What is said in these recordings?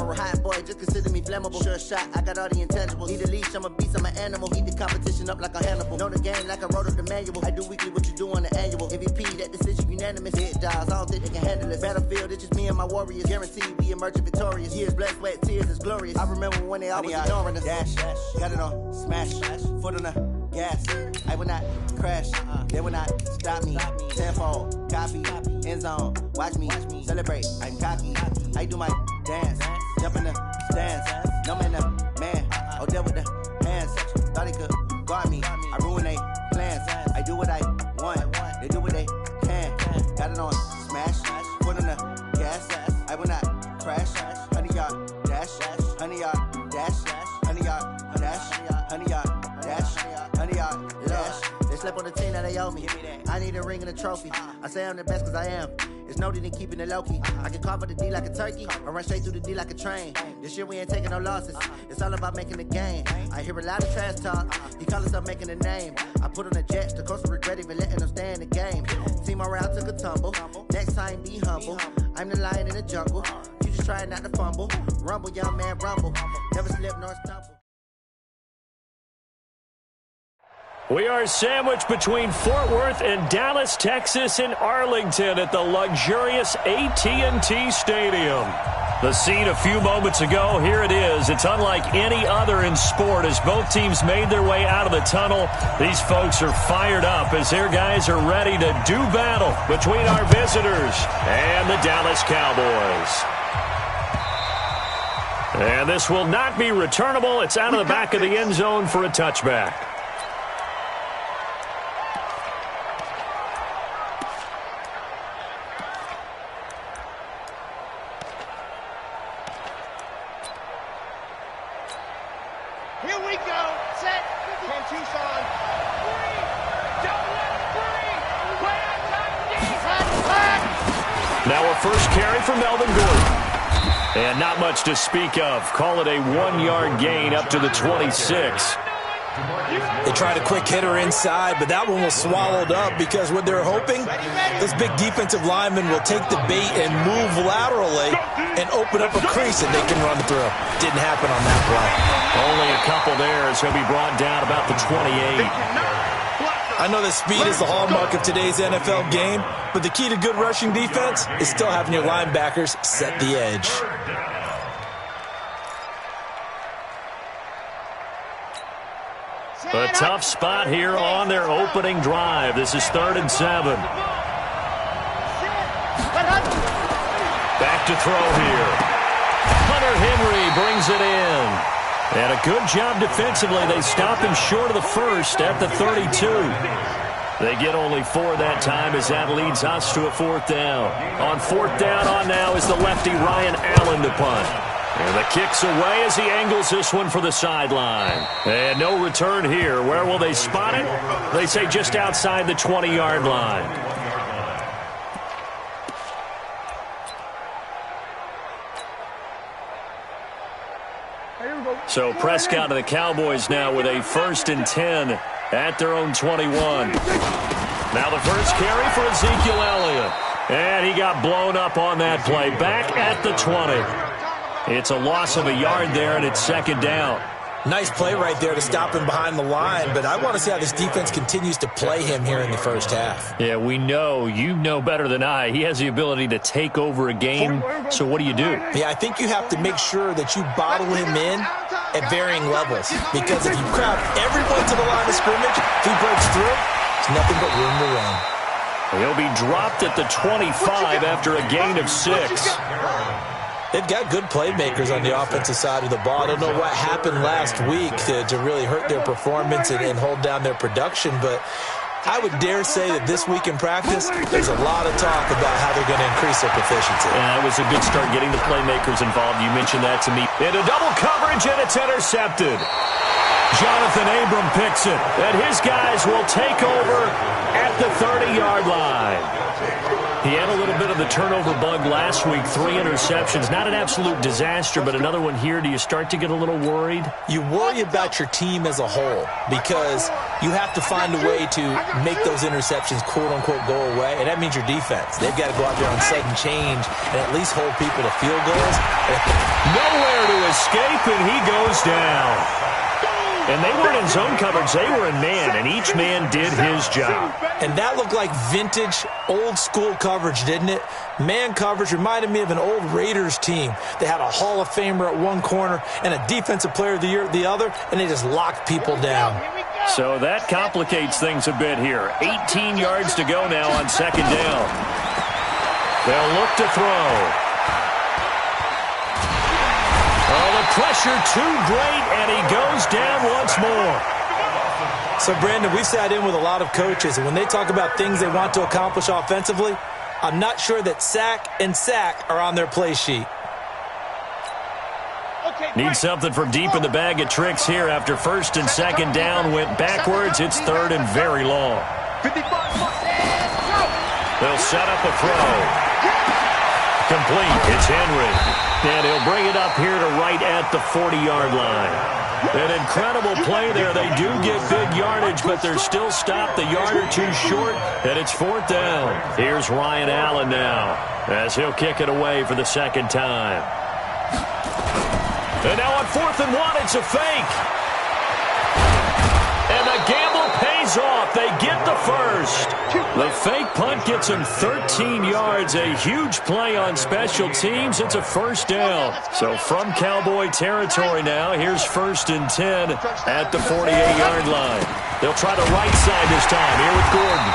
for a hot boy, just consider me flammable. Sure shot, I got all the intangibles. Need a leash, I'm a beast, I'm an animal. Heat the competition up like a Hannibal. Know the game like I wrote up the manual. I do weekly what you do on the annual. MVP, that decision unanimous. Hit dials, I don't think they can handle it. Battlefield, it's just me and my warriors. Guaranteed we emerge victorious. Years, blood, sweat, tears, it's glorious. I remember when they always ignoring us. Dash, got it on, smash, foot on the gas. I will not crash, they will not stop me. Tenfold, copy, end zone, watch me celebrate. I'm cocky, I do my dance, jump in the stands, numb in the man, oh there with the hands. Thought he could guard me, I ruin they plans. I do what I want, they do what they can. Got it on smash, foot on the gas. I will not crash, 100-yard dash, 100-yard dash, 100-yard dash, 100-yard dash, 100-yard dash. They slept on the team that they owe me. I need a ring and a trophy. I say I'm the best cause I am. It's noted in keeping it low-key. I can carve up the D like a turkey or run straight through the D like a train. This year we ain't taking no losses. It's all about making the game. I hear a lot of trash talk. He call himself making a name. I put on the Jets. The coach will regret even letting them stay in the game. Team morale took a tumble. Next time be humble. I'm the lion in the jungle. You just try not to fumble. Rumble, young man, rumble. Never slip nor stumble. We are sandwiched between Fort Worth and Dallas, Texas, and Arlington at the luxurious AT&T Stadium. The scene a few moments ago, here it is. It's unlike any other in sport as both teams made their way out of the tunnel. These folks are fired up as their guys are ready to do battle between our visitors and the Dallas Cowboys. And this will not be returnable. It's out of the back of the end zone for a touchback. First carry for Melvin Gordon. And not much to speak of. Call it a 1-yard gain up to the 26. They tried a quick hitter inside, but that one was swallowed up because what they're hoping, this big defensive lineman will take the bait and move laterally and open up a crease and they can run through. Didn't happen on that play. Only a couple there as he'll be brought down about the 28. I know that speed is the hallmark of today's NFL game, but the key to good rushing defense is still having your linebackers set the edge. A tough spot here on their opening drive. This is 3rd and 7. Back to throw here. Hunter Henry brings it in. And a good job defensively. They stop him short of the first at the 32. They get only 4 that time as that leads us to a 4th down. On 4th down on now is the lefty Ryan Allen to punt. And the kick's away as he angles this one for the sideline. And no return here. Where will they spot it? They say just outside the 20-yard line. So Prescott and the Cowboys now with a 1st and 10 at their own 21. Now the first carry for Ezekiel Elliott. And he got blown up on that play. Back at the 20. It's a loss of a yard there, and it's 2nd down. Nice play right there to stop him behind the line, but I want to see how this defense continues to play him here in the first half. Yeah, we know. You know better than I. He has the ability to take over a game, so what do you do? Yeah, I think you have to make sure that you bottle him in at varying levels, because if you crowd everyone to the line of scrimmage, if he breaks through, there's nothing but room to run. He'll be dropped at the 25 after a gain of 6. They've got good playmakers on the offensive side of the ball. I don't know what happened last week to really hurt their performance and hold down their production, but I would dare say that this week in practice, there's a lot of talk about how they're going to increase their proficiency. Yeah, it was a good start getting the playmakers involved. You mentioned that to me. Into double coverage, and it's intercepted. Jonathan Abram picks it, and his guys will take over at the 30-yard line. He had a little bit of the turnover bug last week, 3 interceptions. Not an absolute disaster, but another one here. Do you start to get a little worried? You worry about your team as a whole because you have to find a way to make those interceptions, quote-unquote, go away, and that means your defense. They've got to go out there on sudden change and at least hold people to field goals. No escape, and he goes down. And they weren't in zone coverage. They were in man, and each man did his job. And that looked like vintage, old-school coverage, didn't it? Man coverage reminded me of an old Raiders team. They had a Hall of Famer at one corner and a Defensive Player of the Year at the other, and they just locked people down. So that complicates things a bit here. 18 yards to go now on second down. They'll look to throw. Oh, the pressure too great, and he goes down once more. So, Brandon, we've sat in with a lot of coaches, and when they talk about things they want to accomplish offensively, I'm not sure that sack and sack are on their play sheet. Need something from deep in the bag of tricks here after first and second down went backwards. It's third and very long. They'll set up a throw. Complete. It's Henry. And he'll bring it up here to right at the 40-yard line. An incredible play there. They do get big yardage, but they're still stopped a yard or two short, and it's fourth down. Here's Ryan Allen now as he'll kick it away for the second time. And now on 4th and 1, it's a fake. And the gamble pays off. They get the first. The fake punt gets them 13 yards. A huge play on special teams. It's a first down. So from Cowboy territory now, here's 1st and 10 at the 48-yard line. They'll try the right side this time here with Gordon.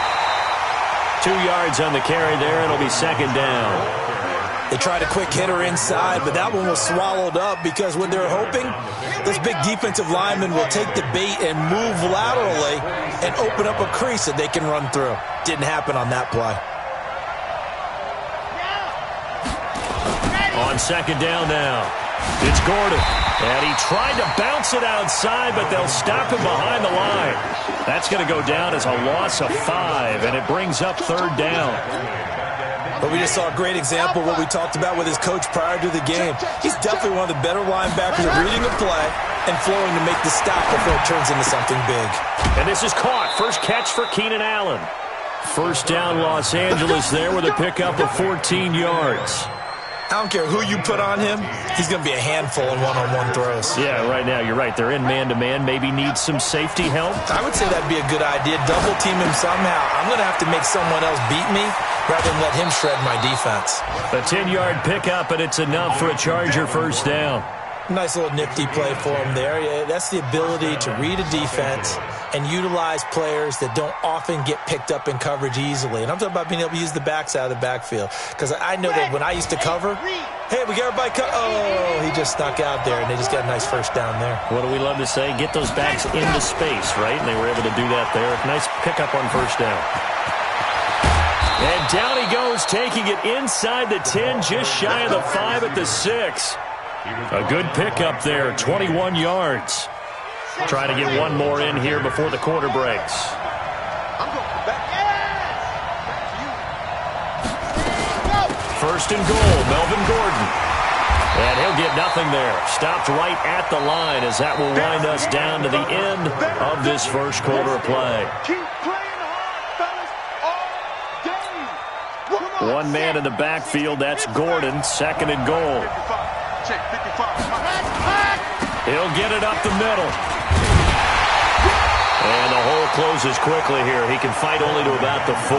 2 yards on the carry there. It'll be second down. They tried a quick hitter inside, but that one was swallowed up because what they're hoping, this big defensive lineman will take the bait and move laterally and open up a crease that they can run through. Didn't happen on that play. On second down now, it's Gordon. And he tried to bounce it outside, but they'll stop him behind the line. That's going to go down as a loss of 5, and it brings up third down. But we just saw a great example of what we talked about with his coach prior to the game. He's definitely one of the better linebackers at reading a play and flowing to make the stop before it turns into something big. And this is caught. First catch for Keenan Allen. First down Los Angeles there with a pickup of 14 yards. I don't care who you put on him, he's going to be a handful in one-on-one throws. Yeah, right now, you're right. They're in man-to-man. Maybe need some safety help. I would say that'd be a good idea. Double team him somehow. I'm going to have to make someone else beat me rather than let him shred my defense. A 10-yard pickup, and it's enough for a Charger first down. Nice little nifty play for him there. Yeah, that's the ability to read a defense and utilize players that don't often get picked up in coverage easily. And I'm talking about being able to use the backside of the backfield. Because I know that when I used to cover, hey, we got everybody oh, he just snuck out there, and they just got a nice first down there. What do we love to say? Get those backs into space, right? And they were able to do that there. Nice pickup on first down. And down he goes, taking it inside the 10, just shy of the 5 at the 6. A good pickup there, 21 yards. Trying to get one more in here before the quarter breaks. First and goal, Melvin Gordon. And he'll get nothing there. Stopped right at the line as that will wind us down to the end of this first quarter of play. One man in the backfield, that's Gordon, second and goal. He'll get it up the middle. And the hole closes quickly here. He can fight only to about the 4.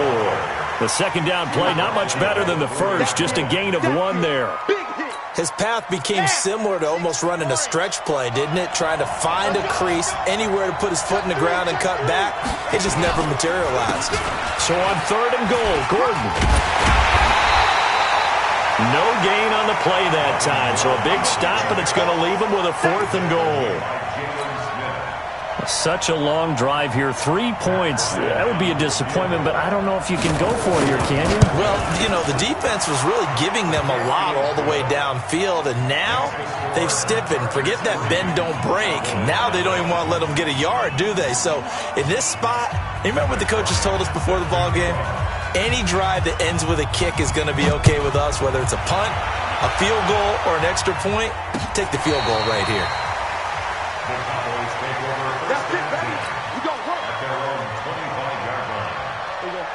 The second down play, not much better than the first, just a gain of 1 there. His path became similar to almost running a stretch play, didn't it? Trying to find a crease, anywhere to put his foot in the ground and cut back. It just never materialized. So on third and goal, Gordon. No gain on the play that time, so a big stop, and it's going to leave him with a 4th and goal. Such a long drive here. 3 points, that would be a disappointment, but I don't know if you can go for it here, can you? Well, you know, the defense was really giving them a lot all the way downfield, and now they've stiffened. Forget that bend, don't break. Now they don't even want to let them get a yard, do they? So in this spot, you remember what the coaches told us before the ball game? Any drive that ends with a kick is going to be okay with us, whether it's a punt, a field goal, or an extra point. Take the field goal right here. That's it, baby. We got work.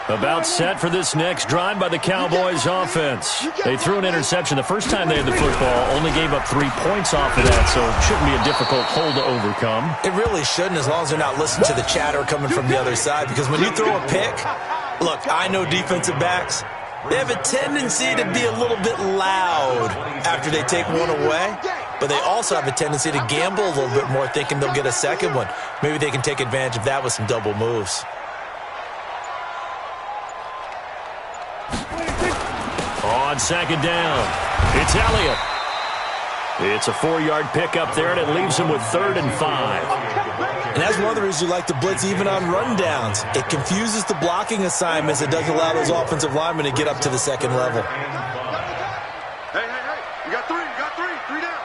About set for this next drive by the Cowboys offense. They threw an interception the first time they had the football, only gave up 3 points off of that, so it shouldn't be a difficult hole to overcome. It really shouldn't, as long as they're not listening to the chatter coming from the other side, because when you throw a pick, look, I know defensive backs, they have a tendency to be a little bit loud after they take one away, but they also have a tendency to gamble a little bit more, thinking they'll get a second one. Maybe they can take advantage of that with some double moves. On second down, it's Elliott. It's a 4-yard pickup there, and it leaves him with 3rd and 5. And that's one of the reasons you like to blitz even on rundowns. It confuses the blocking assignments. It doesn't allow those offensive linemen to get up to the second level. Hey. You got three down.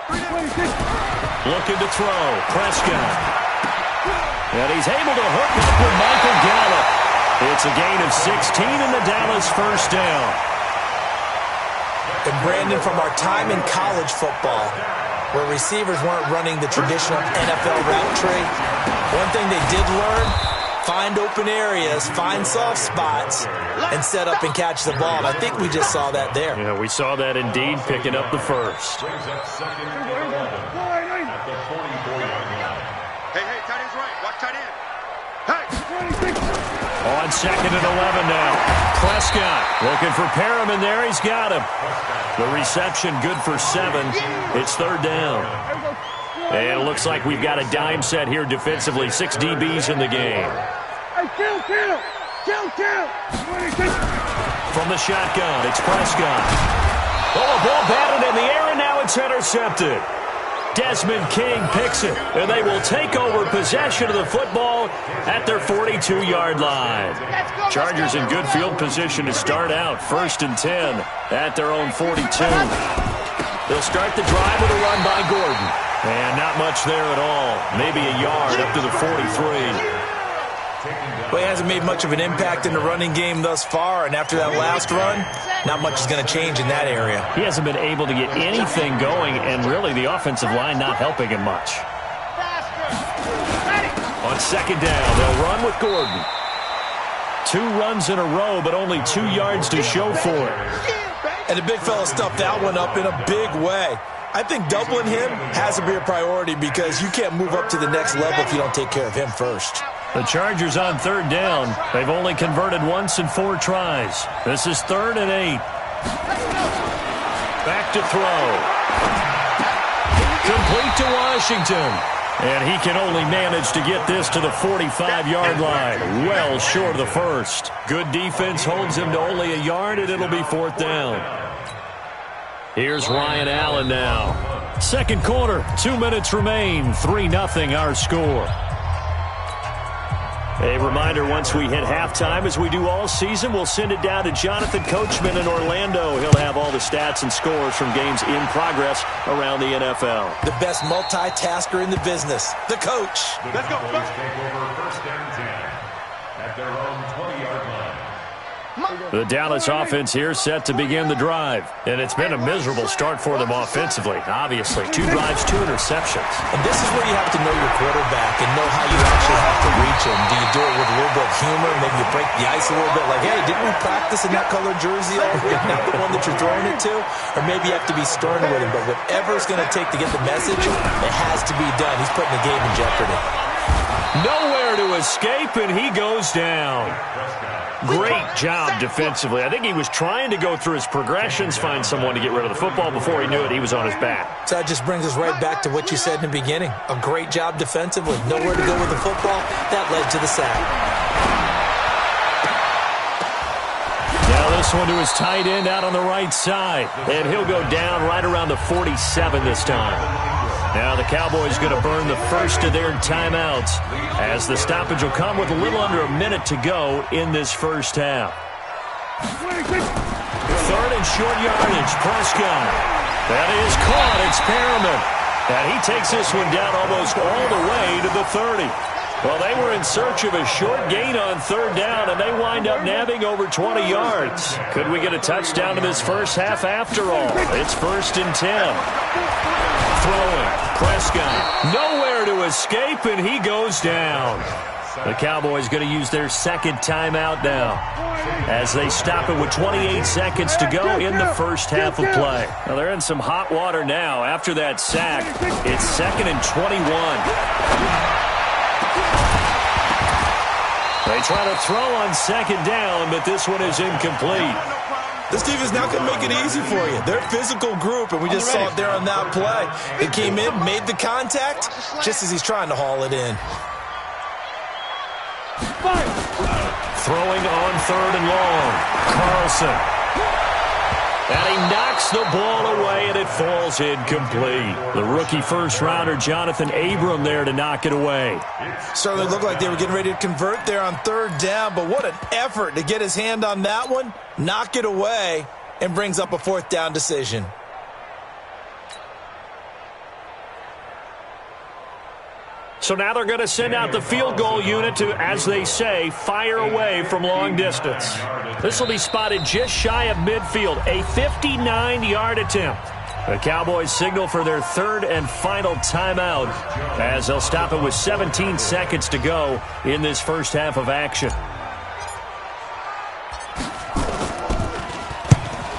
Looking to throw, Prescott. And he's able to hook up with Michael Gallup. It's a gain of 16 in the Dallas first down. And Brandon, from our time in college football, where receivers weren't running the traditional NFL route tree, one thing they did learn, find open areas, find soft spots, and set up and catch the ball. And I think we just saw that there. Yeah, we saw that indeed, picking up the first. Hey, tight end's right. Watch tight end. Hey! On second and 11 now. Prescott looking for Perriman there. He's got him. The reception good for 7. It's 3rd down. And it looks like we've got a dime set here defensively. 6 DBs in the game. From the shotgun, it's Prescott. Oh, a ball batted in the air, and now it's intercepted. Desmond King picks it, and they will take over possession of the football at their 42-yard line. Chargers in good field position to start out, 1st and 10 at their own 42. They'll start the drive with a run by Gordon. And not much there at all. Maybe a yard up to the 43. Well, he hasn't made much of an impact in the running game thus far, and after that last run, not much is going to change in that area. He hasn't been able to get anything going, and really the offensive line not helping him much. On second down, they'll run with Gordon. 2 runs in a row, but only 2 yards to show for it. And the big fella stuffed that one up in a big way. I think doubling him has to be a priority because you can't move up to the next level if you don't take care of him first. The Chargers on 3rd down. They've only converted once in 4 tries. This is 3rd and 8. Back to throw. Complete to Washington. And he can only manage to get this to the 45-yard line. Well short of the first. Good defense holds him to only a yard, and it'll be 4th down. Here's Ryan Allen now. Second quarter, 2 minutes remain. 3-0 our score. A reminder, once we hit halftime, as we do all season, we'll send it down to Jonathan Coachman in Orlando. He'll have all the stats and scores from games in progress around the NFL. The best multitasker in the business, the coach. Let's go. Take over 1st and 10 at their own 20-yard line. The Dallas offense here set to begin the drive. And it's been a miserable start for them offensively. Obviously, 2 drives, 2 interceptions. And this is where you have to know your quarterback and know how you actually have to reach him. Do you do it with a little bit of humor? Maybe you break the ice a little bit like, hey, didn't we practice in that colored jersey all week? Not the one that you're throwing it to? Or maybe you have to be stern with him. But whatever it's going to take to get the message, it has to be done. He's putting the game in jeopardy. Nowhere to escape, and he goes down. Great job defensively. I think he was trying to go through his progressions, find someone to get rid of the football. Before he knew it, he was on his back. So that just brings us right back to what you said in the beginning. A great job defensively. Nowhere to go with the football. That led to the sack. Now this one to his tight end out on the right side. And he'll go down right around the 47 this time. Now the Cowboys going to burn the first of their timeouts as the stoppage will come with a little under a minute to go in this first half. 3rd and short yardage, Prescott. That is caught. It's Perriman. And he takes this one down almost all the way to the 30. Well, they were in search of a short gain on 3rd down, and they wind up nabbing over 20 yards. Could we get a touchdown in this first half after all? It's 1st and 10. Throwing, Prescott, nowhere to escape, and he goes down. The Cowboys going to use their second timeout now as they stop it with 28 seconds to go in the first half of play. Now they're in some hot water now after that sack. It's 2nd and 21. They try to throw on 2nd down, but this one is incomplete. This defense now can make it easy for you. They're a physical group, and we just saw it there on that play. They came in, made the contact, just as he's trying to haul it in. Throwing on 3rd and long. Carlson. And he knocks the ball away, and it falls incomplete. The rookie first-rounder, Jonathan Abram, there to knock it away. Certainly looked like they were getting ready to convert there on 3rd down, but what an effort to get his hand on that one, knock it away, and brings up a 4th down decision. So now they're going to send out the field goal unit to, as they say, fire away from long distance. This will be spotted just shy of midfield, a 59-yard attempt. The Cowboys signal for their 3rd and final timeout as they'll stop it with 17 seconds to go in this first half of action.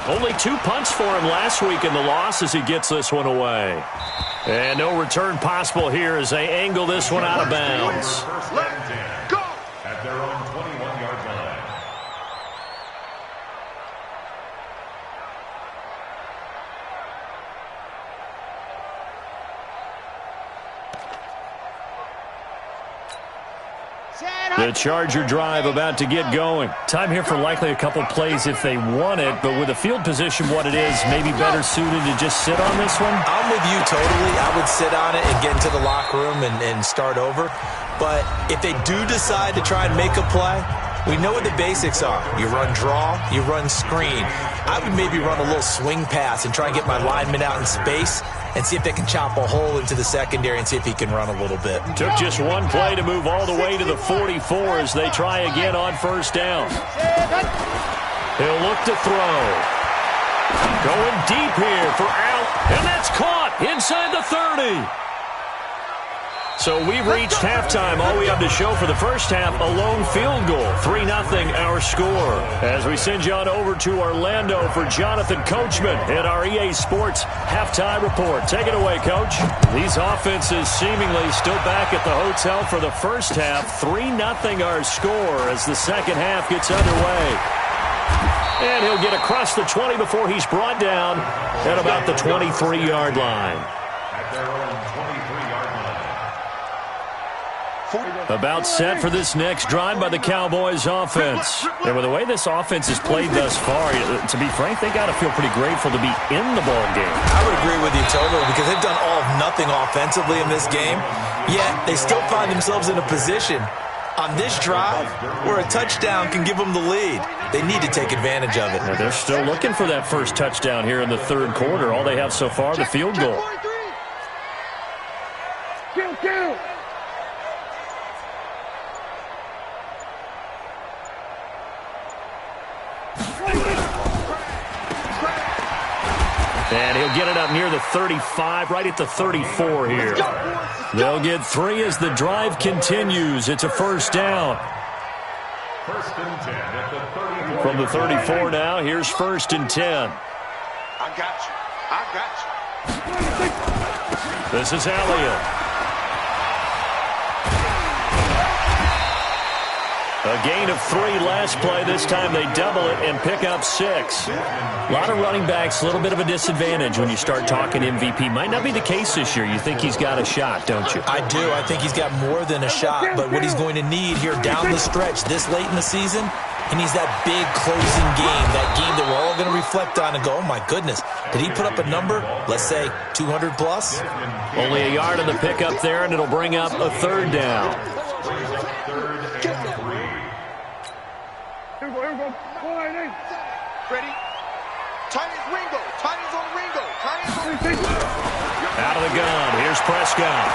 Only 2 punts for him last week in the loss as he gets this one away. And no return possible here as they angle this one out of bounds. Go! At their own 21-yard line. The Charger drive about to get going. Time here for likely a couple plays if they want it, but with the field position what it is, maybe better suited to just sit on this one? I'm with you totally. I would sit on it and get into the locker room and start over. But if they do decide to try and make a play, we know what the basics are. You run draw, you run screen. I would maybe run a little swing pass and try and get my lineman out in space and see if they can chop a hole into the secondary and see if he can run a little bit. Took just one play to move all the way to the 44 as they try again on 1st down. He'll look to throw. Going deep here for out, and that's caught inside the 30. So we've reached halftime. All we have to show for the first half, a lone field goal. 3-0 our score. As we send you on over to Orlando for Jonathan Coachman at our EA Sports halftime report. Take it away, Coach. These offenses seemingly still back at the hotel for the first half. 3-0 our score as the second half gets underway. And he'll get across the 20 before he's brought down at about the 23-yard line. At their own 23-yard line. About set for this next drive by the Cowboys offense. And with the way this offense has played thus far, to be frank, they got to feel pretty grateful to be in the ball game. I would agree with you totally because they've done all of nothing offensively in this game, yet they still find themselves in a position on this drive where a touchdown can give them the lead. They need to take advantage of it. Now they're still looking for that first touchdown here in the 3rd quarter. All they have so far, the field goal. And he'll get it up near the 35, right at the 34 here. They'll get 3 as the drive continues. It's a 1st down. 1st and 10 at the 34. From the 34 now, here's 1st and 10. I got you. I got you. This is Elliott. A gain of 3 last play. This time they double it and pick up 6. A lot of running backs, a little bit of a disadvantage when you start talking MVP. Might not be the case this year. You think he's got a shot, don't you? I do. I think he's got more than a shot. But what he's going to need here down the stretch this late in the season, he needs that big closing game, that game that we're all going to reflect on and go, oh, my goodness, did he put up a number, let's say 200 plus? Only a yard on the pickup there, and it'll bring up a 3rd down. 3rd and 3. Ready? Tiny's Ringo. Tiny's on Ringo. Tiny's on Ringo. Out of the gun. Here's Prescott.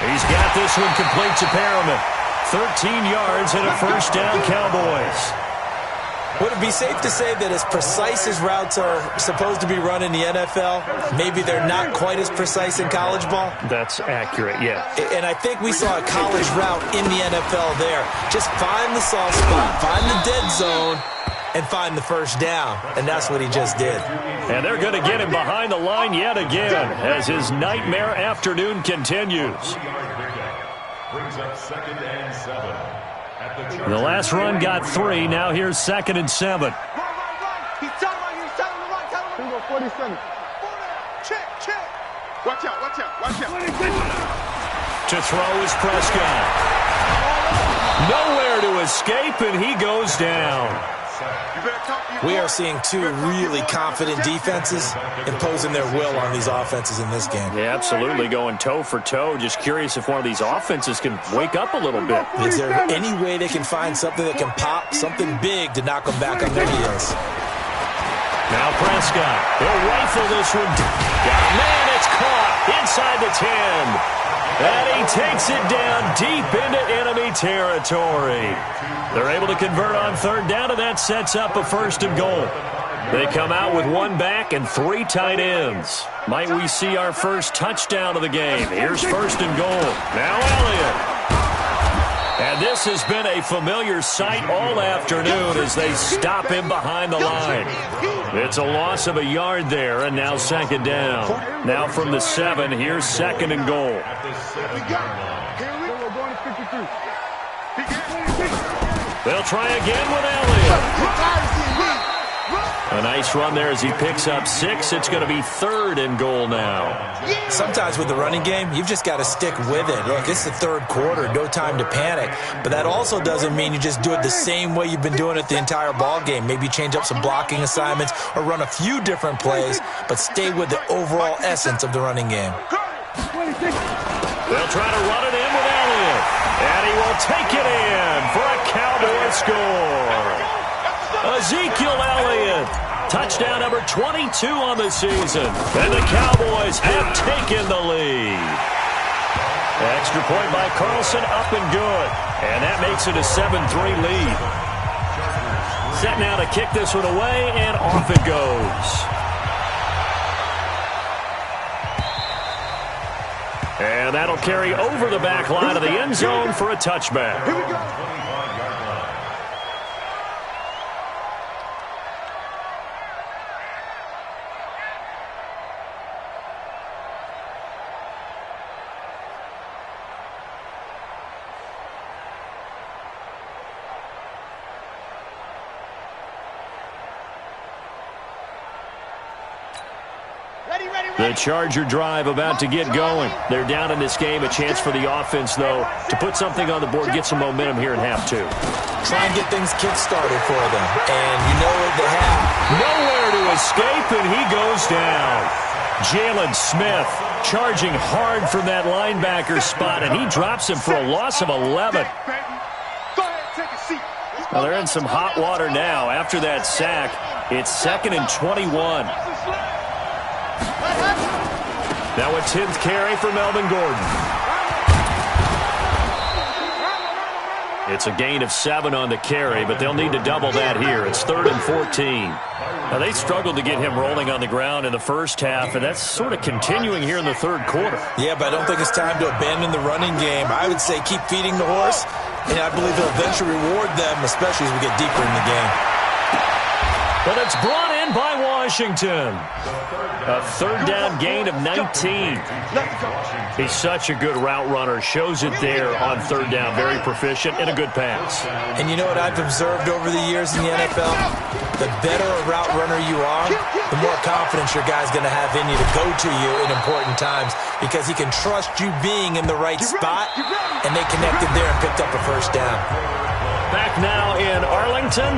He's got this one complete to Perriman. 13 yards and a 1st down, Cowboys. Would it be safe to say that as precise as routes are supposed to be run in the NFL, maybe they're not quite as precise in college ball? That's accurate, yeah. And I think we saw a college route in the NFL there. Just find the soft spot, find the dead zone, and find the first down. And that's what he just did. And they're going to get him behind the line yet again as his nightmare afternoon continues. Brings up 2nd and 7. The last run got 3. Now here's 2nd and 7. Run. He's telling him to run. Tell him to run. 47. Check. Watch out. To throw is Prescott. Nowhere to escape, and he goes down. We are seeing two really confident defenses imposing their will on these offenses in this game. Yeah, absolutely, going toe for toe. Just curious if one of these offenses can wake up a little bit. Is there any way they can find something that can pop, something big to knock them back on their heels? Now Prescott, he'll rifle this one. Man, it's caught inside the 10. And he takes it down deep into enemy territory. They're able to convert on 3rd down, and that sets up a 1st and goal. They come out with 1 back and 3 tight ends. Might we see our first touchdown of the game? Here's 1st and goal. Now Elliott. And this has been a familiar sight all afternoon as they stop him behind the line. It's a loss of a yard there, and now 2nd down. Now from the 7, here's 2nd and goal. They'll try again with Elliott. A nice run there as he picks up 6. It's going to be 3rd and goal now. Sometimes with the running game, you've just got to stick with it. Look, it's the 3rd quarter, no time to panic. But that also doesn't mean you just do it the same way you've been doing it the entire ball game. Maybe change up some blocking assignments or run a few different plays, but stay with the overall essence of the running game. They'll try to run it in with Elliott. And he will take it in for a Cowboy score. Ezekiel Elliott, touchdown number 22 on the season. And the Cowboys have taken the lead. Extra point by Carlson, up and good. And that makes it a 7-3 lead. Set now to kick this one away, and off it goes. And that'll carry over the back line of the end zone for a touchback. Here we go. The Charger drive about to get going. They're down in this game. A chance for the offense, though, to put something on the board, get some momentum here in half 2. Try and get things kick-started for them. And you know what they have. Nowhere to escape, and he goes down. Jalen Smith charging hard from that linebacker spot, and he drops him for a loss of 11. Well, they're in some hot water now. After that sack, it's 2nd and 21. Now a 10th carry for Melvin Gordon. It's a gain of 7 on the carry, but they'll need to double that here. It's 3rd and 14. Now, they struggled to get him rolling on the ground in the first half, and that's sort of continuing here in the 3rd quarter. Yeah, but I don't think it's time to abandon the running game. I would say keep feeding the horse, and I believe he'll eventually reward them, especially as we get deeper in the game. But it's brought in by Washington. A 3rd down gain of 19. He's such a good route runner. Shows it there on 3rd down. Very proficient and a good pass. And you know what I've observed over the years in the NFL? The better a route runner you are, the more confidence your guy's going to have in you to go to you in important times because he can trust you being in the right spot, and they connected there and picked up a 1st down. Back now in Arlington.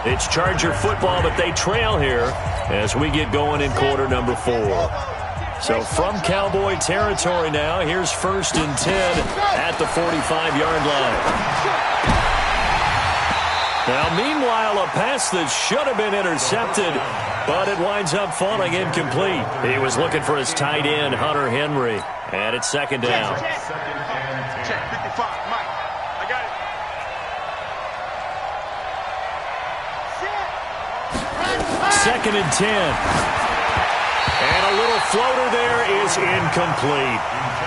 It's Charger football, but they trail here as we get going in quarter number 4. So from Cowboy territory now, here's 1st and 10 at the 45-yard line. Now, meanwhile, a pass that should have been intercepted, but it winds up falling incomplete. He was looking for his tight end, Hunter Henry, and it's 2nd down. Check 55, Mike. I got it. 2nd and 10. And a little floater there is incomplete.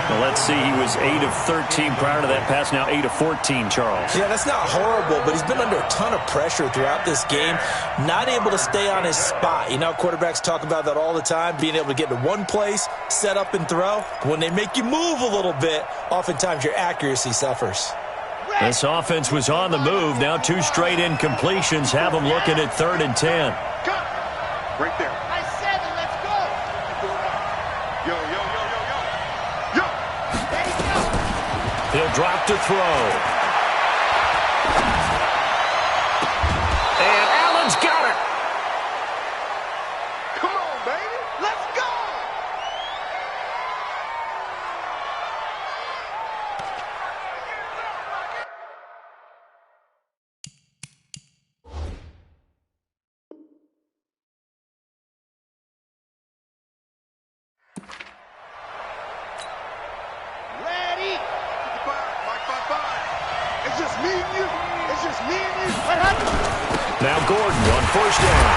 Well, let's see, he was 8 of 13 prior to that pass, now 8 of 14, Charles. Yeah, that's not horrible, but he's been under a ton of pressure throughout this game, not able to stay on his spot. You know, quarterbacks talk about that all the time, being able to get to one place, set up and throw. When they make you move a little bit, oftentimes your accuracy suffers. This offense was on the move. Now 2 straight incompletions have them looking at 3rd and 10. Right there. I said it, let's go. Yo, yo, yo, yo, yo. Yo. There you go. He'll drop to throw. And Allen's got it. Come on, baby. Let's go. Ready. 5. It's just me and you. It's just me and you. What happened? Now Gordon on 1st down.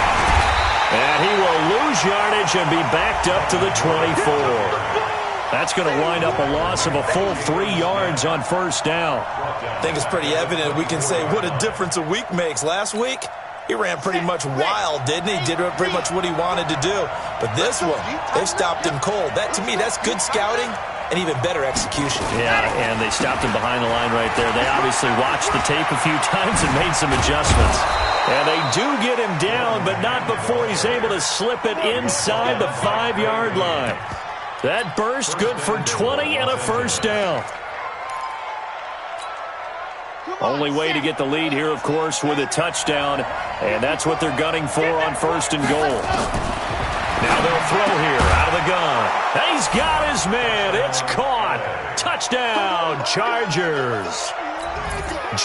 And he will lose yardage and be backed up to the 24. That's going to wind up a loss of a full 3 yards on 1st down. I think it's pretty evident. We can say what a difference a week makes. Last week, he ran pretty much wild, didn't he? Did pretty much what he wanted to do. But this one, they've stopped him cold. That, to me, that's good scouting and even better execution. Yeah, and they stopped him behind the line right there. They obviously watched the tape a few times and made some adjustments. And they do get him down, but not before he's able to slip it inside the 5-yard line. That burst good for 20 and a 1st down. Only way to get the lead here, of course, with a touchdown. And that's what they're gunning for on 1st and goal. Now they'll throw here out of the gun. And he's got his man. It's caught. Touchdown, Chargers.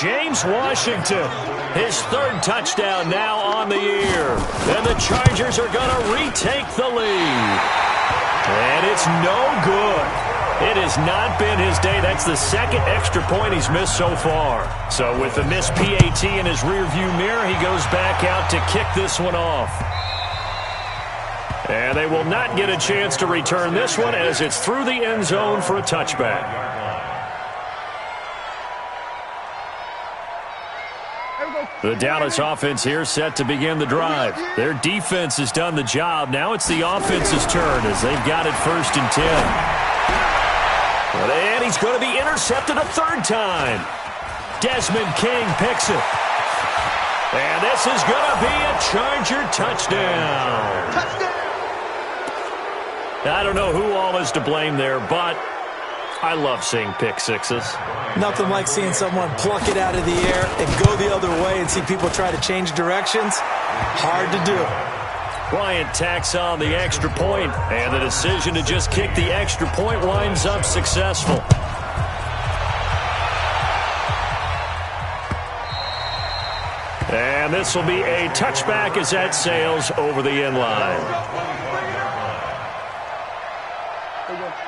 James Washington, his 3rd touchdown now on the year. And the Chargers are going to retake the lead. And it's no good. It has not been his day. That's the 2nd extra point he's missed so far. So with the missed PAT in his rearview mirror, he goes back out to kick this one off. And they will not get a chance to return this one as it's through the end zone for a touchback. The Dallas offense here set to begin the drive. Their defense has done the job. Now it's the offense's turn as they've got it 1st and 10. And he's going to be intercepted a 3rd time. Desmond King picks it. And this is going to be a Charger touchdown. Touchdown. I don't know who all is to blame there, but I love seeing pick sixes. Nothing like seeing someone pluck it out of the air and go the other way and see people try to change directions. Hard to do. Bryant tacks on the extra point, and the decision to just kick the extra point winds up successful. And this will be a touchback as that sails over the end line.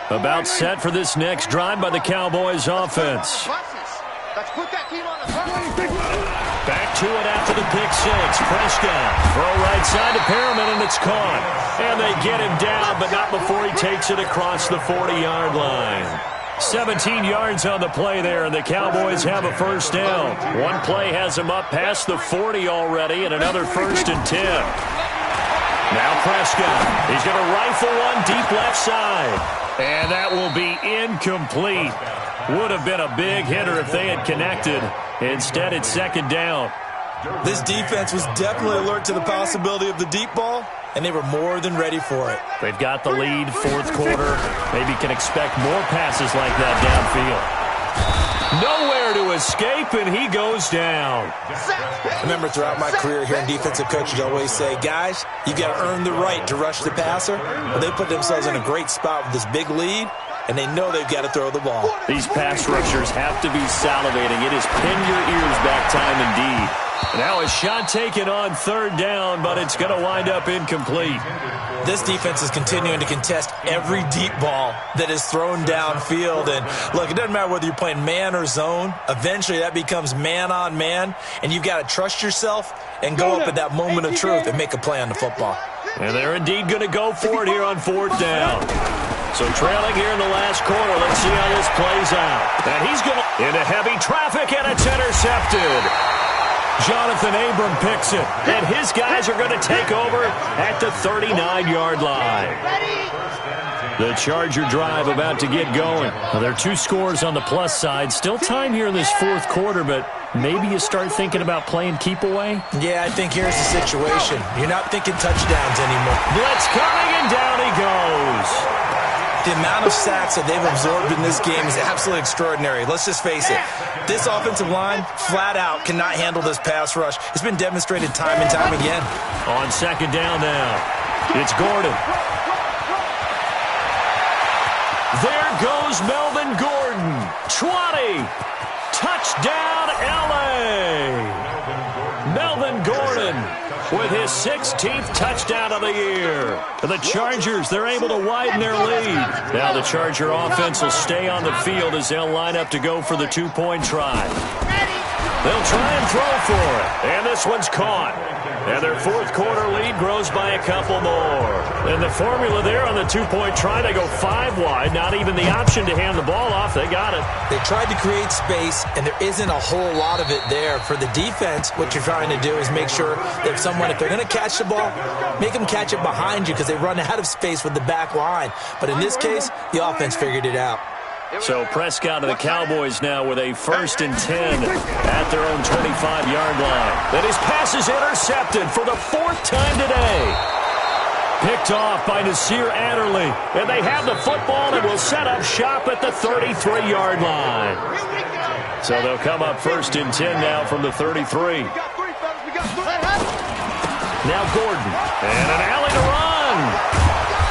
About set for this next drive by the Cowboys offense. Let's put that team on the front. Back to it after the pick six. Prescott, throw right side to Perriman, and it's caught. And they get him down, but not before he takes it across the 40-yard line. 17 yards on the play there, and the Cowboys have a 1st down. One play has them up past the 40 already, and another 1st and 10. Now Prescott, he's going to rifle one deep left side. And that will be incomplete. Would have been a big hitter if they had connected. Instead, it's 2nd down. This defense was definitely alert to the possibility of the deep ball, and they were more than ready for it. They've got the lead, 4th quarter. Maybe can expect more passes like that downfield. Nowhere to escape, and he goes down. I remember throughout my career hearing defensive coaches always say, guys, you got to earn the right to rush the passer. Well, they put themselves in a great spot with this big lead, and they know they've got to throw the ball. These pass rushers have to be salivating. It is pin your ears back time indeed. Now a shot taken on third down, but it's going to wind up incomplete. This defense is continuing to contest every deep ball that is thrown downfield. And look, it doesn't matter whether you're playing man or zone. Eventually that becomes man on man, and you've got to trust yourself and go up at that moment of truth and make a play on the football. And they're indeed going to go for it here on fourth down. So trailing here in the last quarter. Let's see how this plays out. And he's going into heavy traffic, and it's intercepted. Jonathan Abram picks it, and his guys are going to take over at the 39-yard line. The Charger drive about to get going. Well, there are 2 scores on the plus side. Still time here in this fourth quarter, but maybe you start thinking about playing keep away? Yeah, I think here's the situation. You're not thinking touchdowns anymore. Blitz coming, and down he goes. The amount of sacks that they've absorbed in this game is absolutely extraordinary. Let's just face it. This offensive line, flat out, cannot handle this pass rush. It's been demonstrated time and time again. On second down now, it's Gordon. There goes Melvin Gordon. 20. Touchdown, L.A. Melvin Gordon with his 16th touchdown of the year. The Chargers, they're able to widen their lead. Now the Charger offense will stay on the field as they'll line up to go for the 2-point try. They'll try and throw for it. And this one's caught. And their fourth quarter lead grows by a couple more. And the formula there on the 2-point try, they go 5 wide. Not even the option to hand the ball off. They got it. They tried to create space, and there isn't a whole lot of it there. For the defense, what you're trying to do is make sure that if they're going to catch the ball, make them catch it behind you because they run out of space with the back line. But in this case, the offense figured it out. So Prescott and the Cowboys now with a 1st and 10 at their own 25-yard line. Then his pass is intercepted for the 4th time today. Picked off by Nasir Adderley. And they have the football and will set up shop at the 33-yard line. So they'll come up 1st and 10 now from the 33. Now Gordon. And an alley to run.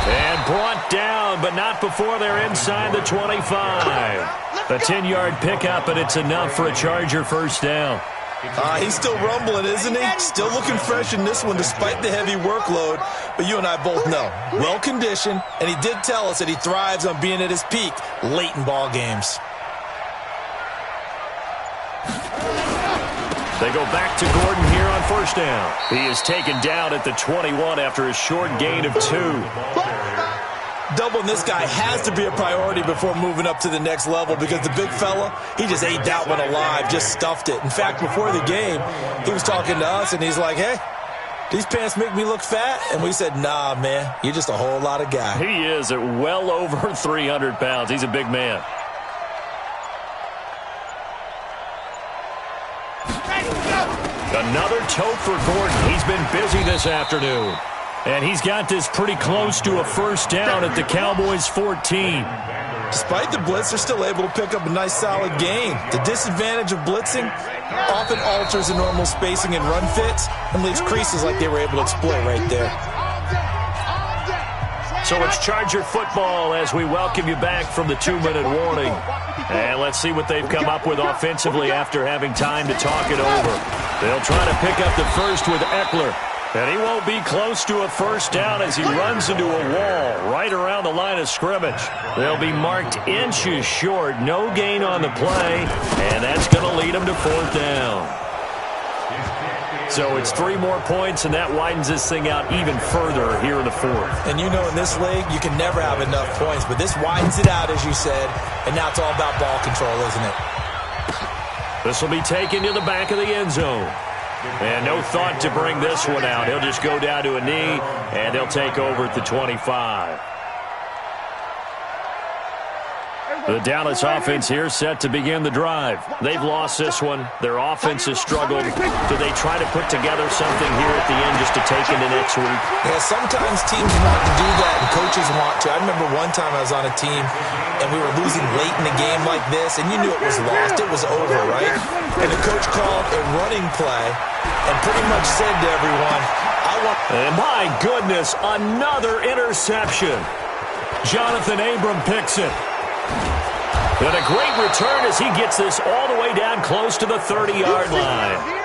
And brought down, but not before they're inside the 25. A 10-yard pickup, and it's enough for a Charger first down. He's still rumbling, isn't he? Still looking fresh in this one despite the heavy workload. But you and I both know, well-conditioned, and he did tell us that he thrives on being at his peak late in ball games. They go back to Gordon here on first down. He is taken down at the 21 after a short gain of 2. Doubling this guy has to be a priority before moving up to the next level because the big fella, he just ate that one alive, just stuffed it. In fact, before the game, he was talking to us, and he's like, hey, these pants make me look fat? And we said, nah, man, you're just a whole lot of guy. He is at well over 300 pounds. He's a big man. Another tote for Gordon. He's been busy this afternoon. And he's got this pretty close to a first down at the Cowboys' 14. Despite the blitz, they're still able to pick up a nice solid gain. The disadvantage of blitzing often alters the normal spacing and run fits and leaves creases like they were able to exploit right there. So it's Charger football as we welcome you back from the 2-minute warning. And let's see what they've come up with offensively after having time to talk it over. They'll try to pick up the first with Eckler. And he won't be close to a first down as he runs into a wall right around the line of scrimmage. They'll be marked inches short. No gain on the play. And that's going to lead them to 4th down. So it's 3 more points, and that widens this thing out even further here in the 4th. And you know in this league, you can never have enough points, but this widens it out, as you said, and now it's all about ball control, isn't it? This will be taken to the back of the end zone. And no thought to bring this one out. He'll just go down to a knee, and they'll take over at the 25. The Dallas offense here set to begin the drive. They've lost this one. Their offense has struggled. Do they try to put together something here at the end just to take into next week? Yeah, sometimes teams want to do that and coaches want to. I remember one time I was on a team and we were losing late in a game like this, and you knew it was lost. It was over, right? And the coach called a running play and pretty much said to everyone, And my goodness, another interception. Jonathan Abram picks it. And a great return as he gets this all the way down close to the 30-yard line.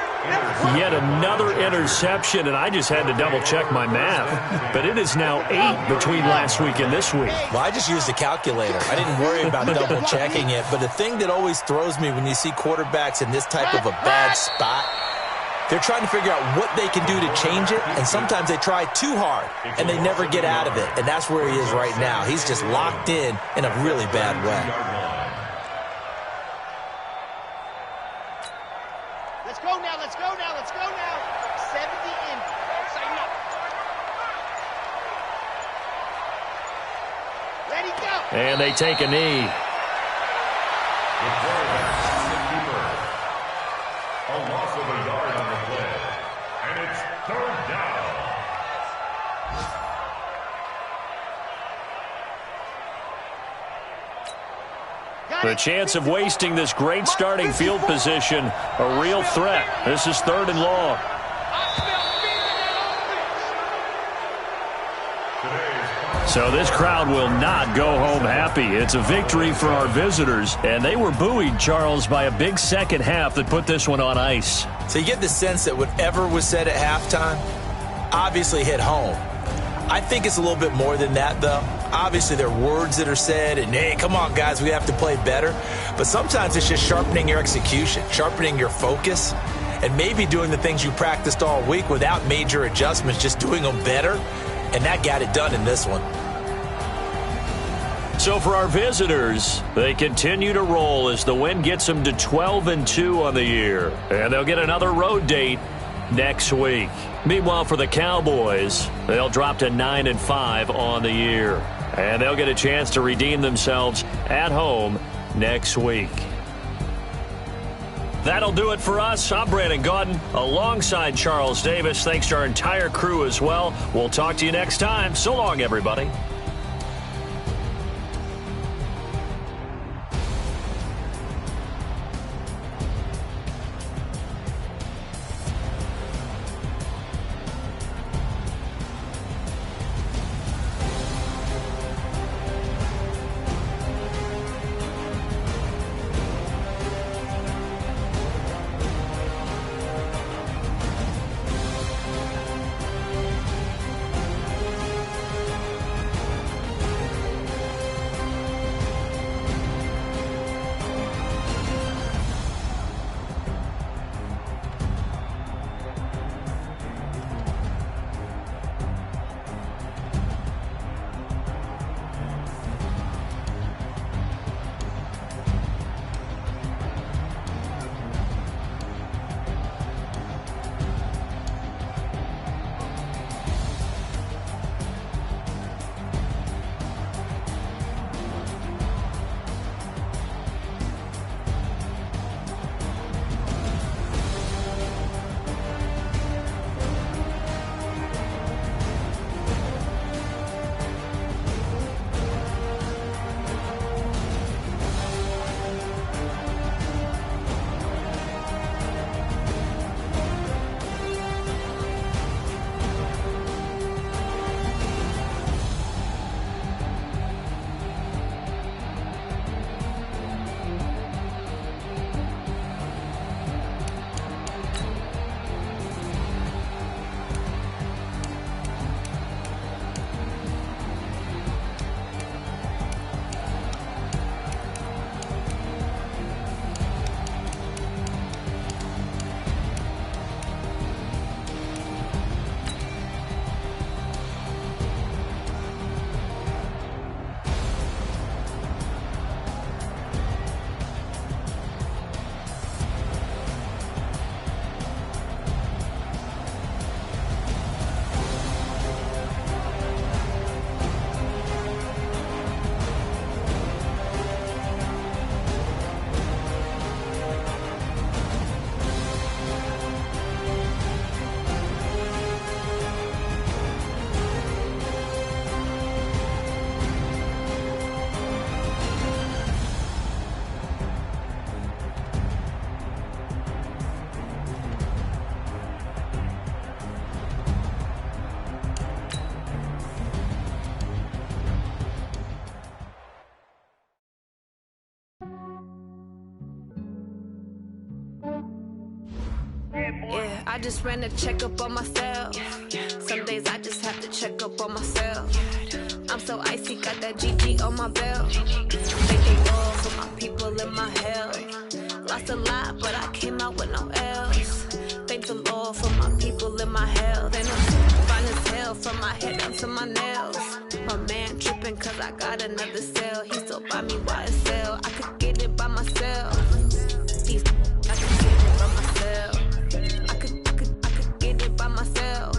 Yet another interception, and I just had to double-check my math. But it is now 8 between last week and this week. Well, I just used a calculator. I didn't worry about double-checking it. But the thing that always throws me when you see quarterbacks in this type of a bad spot, they're trying to figure out what they can do to change it, and sometimes they try too hard, and they never get out of it. And that's where he is right now. He's just locked in a really bad way. Let's go now, let's go now, let's go now. 70 in. Say no. Ready, go. And they take a knee. The quarterback on the keeper. A loss of a yard on the play. And it's 3rd down. The chance of wasting this great starting field position, a real threat. This is 3rd and long. So this crowd will not go home happy. It's a victory for our visitors, and they were buoyed, Charles, by a big second half that put this one on ice. So you get the sense that whatever was said at halftime obviously hit home. I think it's a little bit more than that, though. Obviously, there are words that are said, and, hey, come on, guys, we have to play better. But sometimes it's just sharpening your execution, sharpening your focus, and maybe doing the things you practiced all week without major adjustments, just doing them better. And that got it done in this one. So for our visitors, they continue to roll as the win gets them to 12-2 on the year. And they'll get another road date next week. Meanwhile, for the Cowboys, they'll drop to 9-5 on the year. And they'll get a chance to redeem themselves at home next week. That'll do it for us. I'm Brandon Gaudin alongside Charles Davis. Thanks to our entire crew as well. We'll talk to you next time. So long, everybody. I just ran a checkup on myself. Some days I just have to check up on myself. I'm so icy, got that GG on my belt. Thank the Lord for my people in my health. Lost a lot, but I came out with no L's. Thank the Lord for my people in my health. And I'm fine as hell from my head down to my nails. My man tripping cause I got another cell. He still buy me YSL. I could get it by myself. These I could get it by myself. I could get it by myself.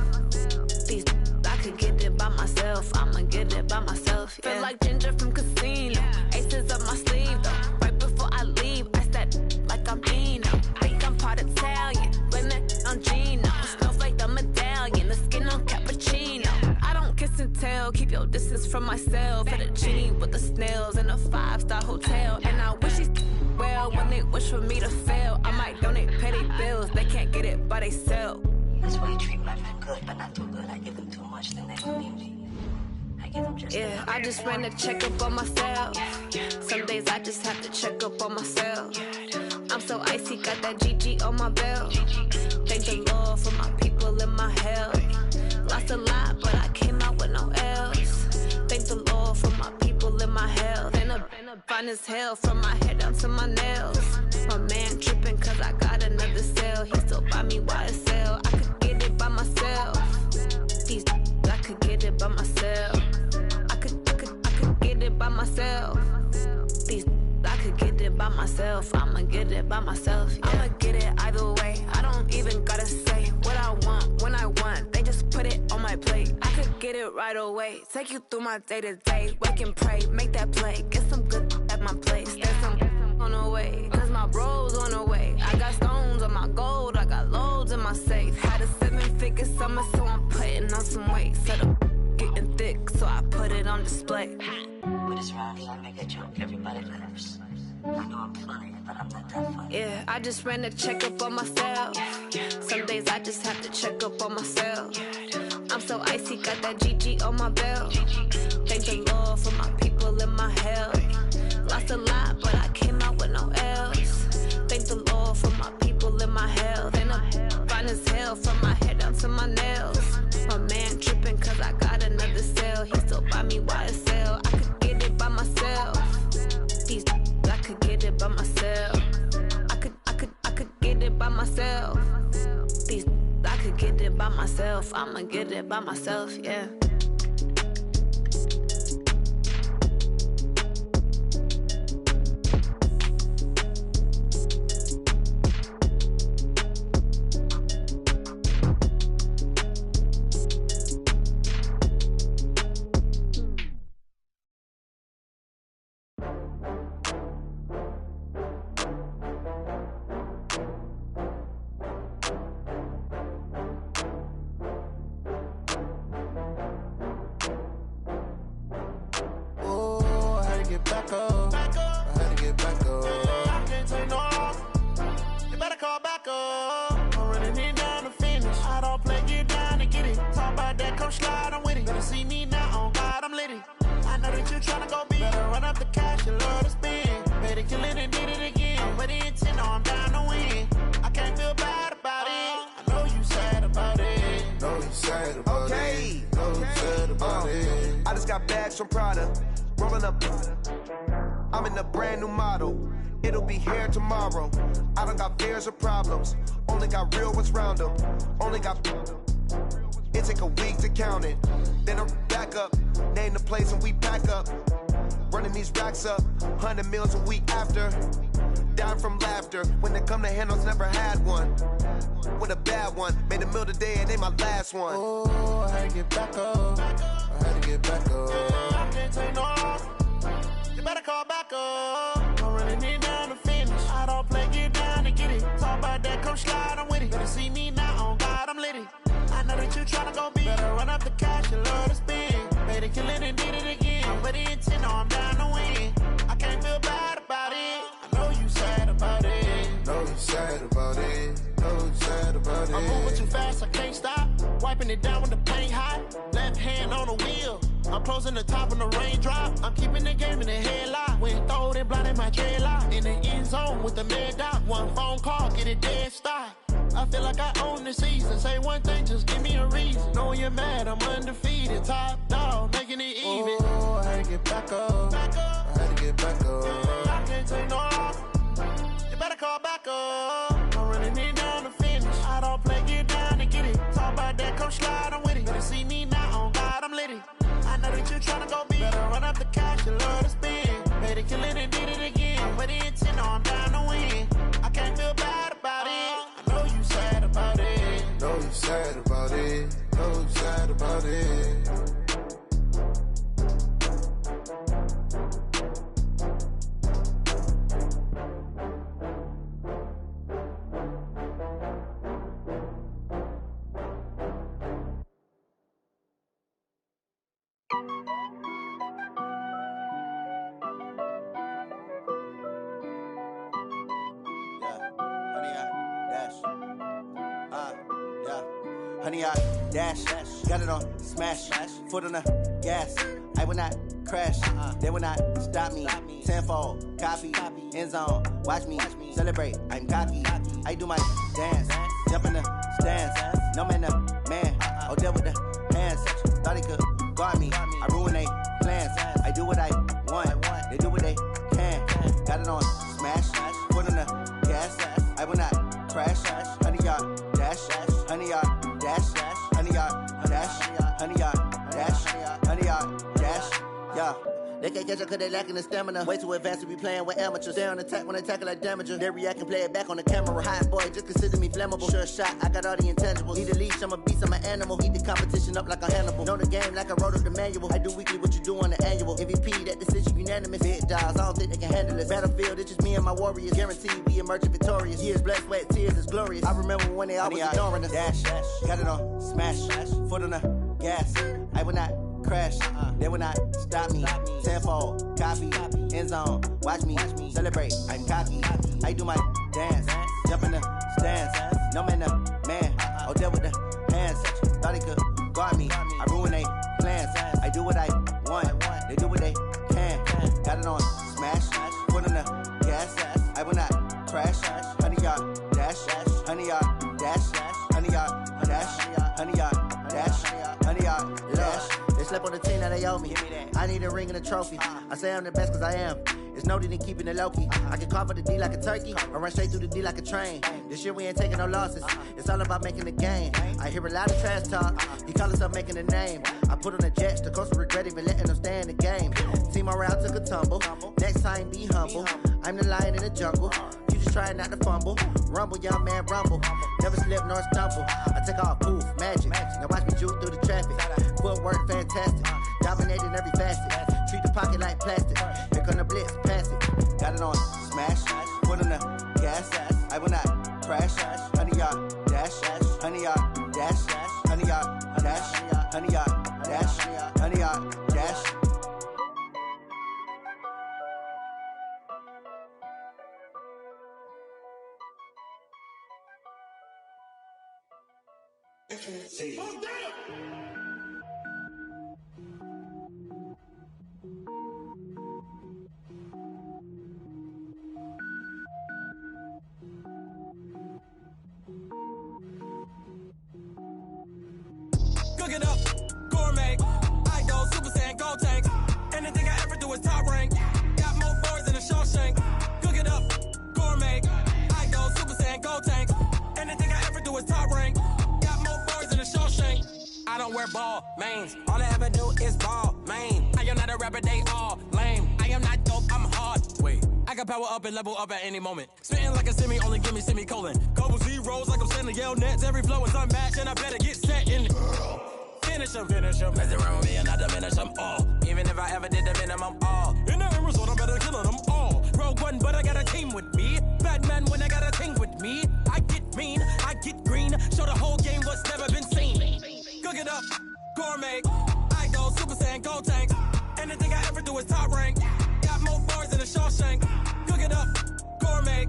These I could get it by myself. I'ma get it by myself. Yeah. Feel like Ginger from Casino. Aces up my sleeve though. Right before I leave, I step like I'm Dino. Think I'm part Italian. Blame that on Gino. Snowflake the medallion. The skin on cappuccino. I don't kiss and tell. Keep your distance from myself. At a genie with the snails in a 5-star hotel. And I wish these well when they wish for me to fail. I might donate petty bills. They can't get it by they sell. That's why you treat my friend good, but not too good. I give them too much, then they don't need me. I give them just yeah, I just ran a checkup on myself. Some days I just have to check up on myself. I'm so icy, got that GG on my belt. Thank the Lord for my people in my health. Lost a lot, but I came out with no L's. Thank the Lord for my people in my health. And I'm fine as hell from my head down to my nails. My man tripping cause I got another cell. He still buy me YSL. I could get it by myself. These I could get it by myself. I could get it by myself. These I could get it by myself. I'ma get it by myself. Yeah. I'ma get it either way. I don't even gotta say what I want when I want. They just put it on my plate. I could get it right away. Take you through my day to day. Wake and pray, make that play. Get some good at my place. There's some on the way, cause my bros on the way. I got stones on my gold. I got loads in my safe. Had a 7-figure summer, so I'm putting on some weight. Set up getting thick, so I put it on display. With this round, I make a joke, everybody laughs. I know I'm funny, but I'm not that funny. Yeah, I just ran a checkup on myself. Some days I just have to check up on myself. I'm so icy, got that GG on my belt. Thank the Lord for my people in my health. Lost a lot, but I came out with no L's. Thank the Lord for my people in my health. And I'm fine as hell from my head down to my nails. My man tripping cause I got another cell. He still buy me YSL. I could get it by myself. These I could get it by myself. I could get it by myself. These I could get it by myself. I'ma get it by myself, yeah. From Prada, rolling up. I'm in a brand new model. It'll be here tomorrow. I don't got fears or problems. Only got real ones round them. Only got. It take a week to count it. Then I'm back up. Name the place and we pack up. Running these racks up. 100 meals a week after. Dying from laughter. When it come to handles, never had one. With a bad one. Made a meal today and ain't my last one. Oh, I had to get back up. I had to get back up. I can't take no loss. You better call back up. I'm running it down to finish. I don't play, get down to get it. Talk about that, come slide, I'm with it. Better see me now, on God, I'm litty. I know that you tryna go big. Better run up the cash, you love to spend. Better kill it and did it again. I'm with the intent, no, I'm down to win. I can't feel bad about it. I know you sad about it. Know you sad about it. Know you sad about it. I'm moving too fast, I can't stop. Wiping it down with the paint hot. Left hand on the wheel. I'm closing the top on the raindrop. I'm keeping the game in the headlock. When throw it, blinding my dreadlock. In the end zone with the mad dot. One phone call, get it dead stop. I feel like I own the season. Say one thing, just give me a reason. Knowing you're mad, I'm undefeated. Top dog, making it even. Oh, I had to get back up. I had to get back up. I can't take no loss. You better call back up. I'm running it down to finish. I don't play, get down and get it. Talk about that, come slide, I'm with it. Better see me now, on God, I'm litty. I know that you tryna go big. Better run up the cash, you love to spend. Made it, kill it, and did it again. But the intent, I'm down to win. I can't feel bad about it. I know you sad about it. Know you sad about it. Know you sad about it. Honey, I dash, got it on smash, foot on the gas. I will not crash, they will not stop me. Tenfold, copy, end zone, watch me celebrate. I'm cocky, I do my dance, jump in the stands. No man, the man, oh, deal with the hands. Thought he could guard me, I ruin they plans. I do what I want, they do what they can. Got it on smash, foot on the gas. I will not crash, honey, y'all dash, honey, y'all dash, honey, y'all dash, honey, y'all dash, honey, y'all dash, yeah. They can't catch up cause they lacking the stamina. Way too advanced to be playing with amateurs. Stay on attack when they tackle like damager. They react and play it back on the camera. Hot boy, just consider me flammable. Sure shot, I got all the intangibles. Need a leash, I'm a beast, I'm an animal. Eat the competition up like a Hannibal. Know the game like I wrote up the manual. I do weekly what you do on the annual. MVP, that decision unanimous. Big dogs, I don't think they can handle this. Battlefield, it's just me and my warriors. Guaranteed we emerging victorious. Years, blood, sweat, tears, is glorious. I remember when they always ignoring us. Dash, got it on smash, foot on the gas. I will not crash, they will not stop me. Tenfold, copy, end zone, watch me celebrate. I'm cocky, I do my dance, jump in the stands. No man, the man, oh, deal with the hands. Thought he could guard me, I ruin they plans. I do what I want, they do what they can. Got it on smash, foot on the gas. I will not crash, honey, y'all dash, honey, y'all dash, honey, y'all dash, honey, y'all dash, honey, y'all dash. They slept on the team that they owe me. I need a ring and a trophy. I say I'm the best cause I am. It's no need in keeping it low-key. I can carve up the D like a turkey or run straight through the D like a train. This year we ain't taking no losses. It's all about making the game. I hear a lot of trash talk. He call himself making a name. I put on the Jets. The coach will regret even letting them stay in the game. Team morale took a tumble. Next time be humble. I'm the lion in the jungle. You just try not to fumble. Rumble, young man, rumble. Never slip nor stumble. I take off, poof, magic. Now watch me juke through the traffic. Footwork fantastic. Dominating every facet. Treat the pocket like plastic. Here come the blitz, pass it. Got it on smash. Foot on the gas. I will not crash. Honey, y'all dash. Honey, y'all dash. Honey, y'all dash. Honey, y'all dash. Honey, y'all dash. See. Cook it up, gourmet. I go Super Saiyan, gold tank. Anything I ever do is top rank. Got more boys than a Shawshank. Cook it up, gourmet. I go Super Saiyan, gold tank. Anything I ever do is top rank. Got more boys than a Shawshank. I don't wear ball mains. All I ever do is ball main. I am not a rapper, they all lame. I am not dope, I'm hard. Wait, I can power up and level up at any moment. Spitting like a semi, only give me semicolon. Couple zeros like I'm sending yell nets. Every flow is unmatched and I better get set in. Finish them. Mess around with me and I diminish them all. Even if I ever did the minimum all. In the end result, I better kill them all. Rogue One, but I got a team with me. Batman when I got a team with me. I get mean, I get green. Show the whole game what's never been seen. Cook it up, gourmet. I go Super Saiyan, gold tank. Anything I ever do is top rank. Got more bars than a Shawshank. Cook it up, gourmet.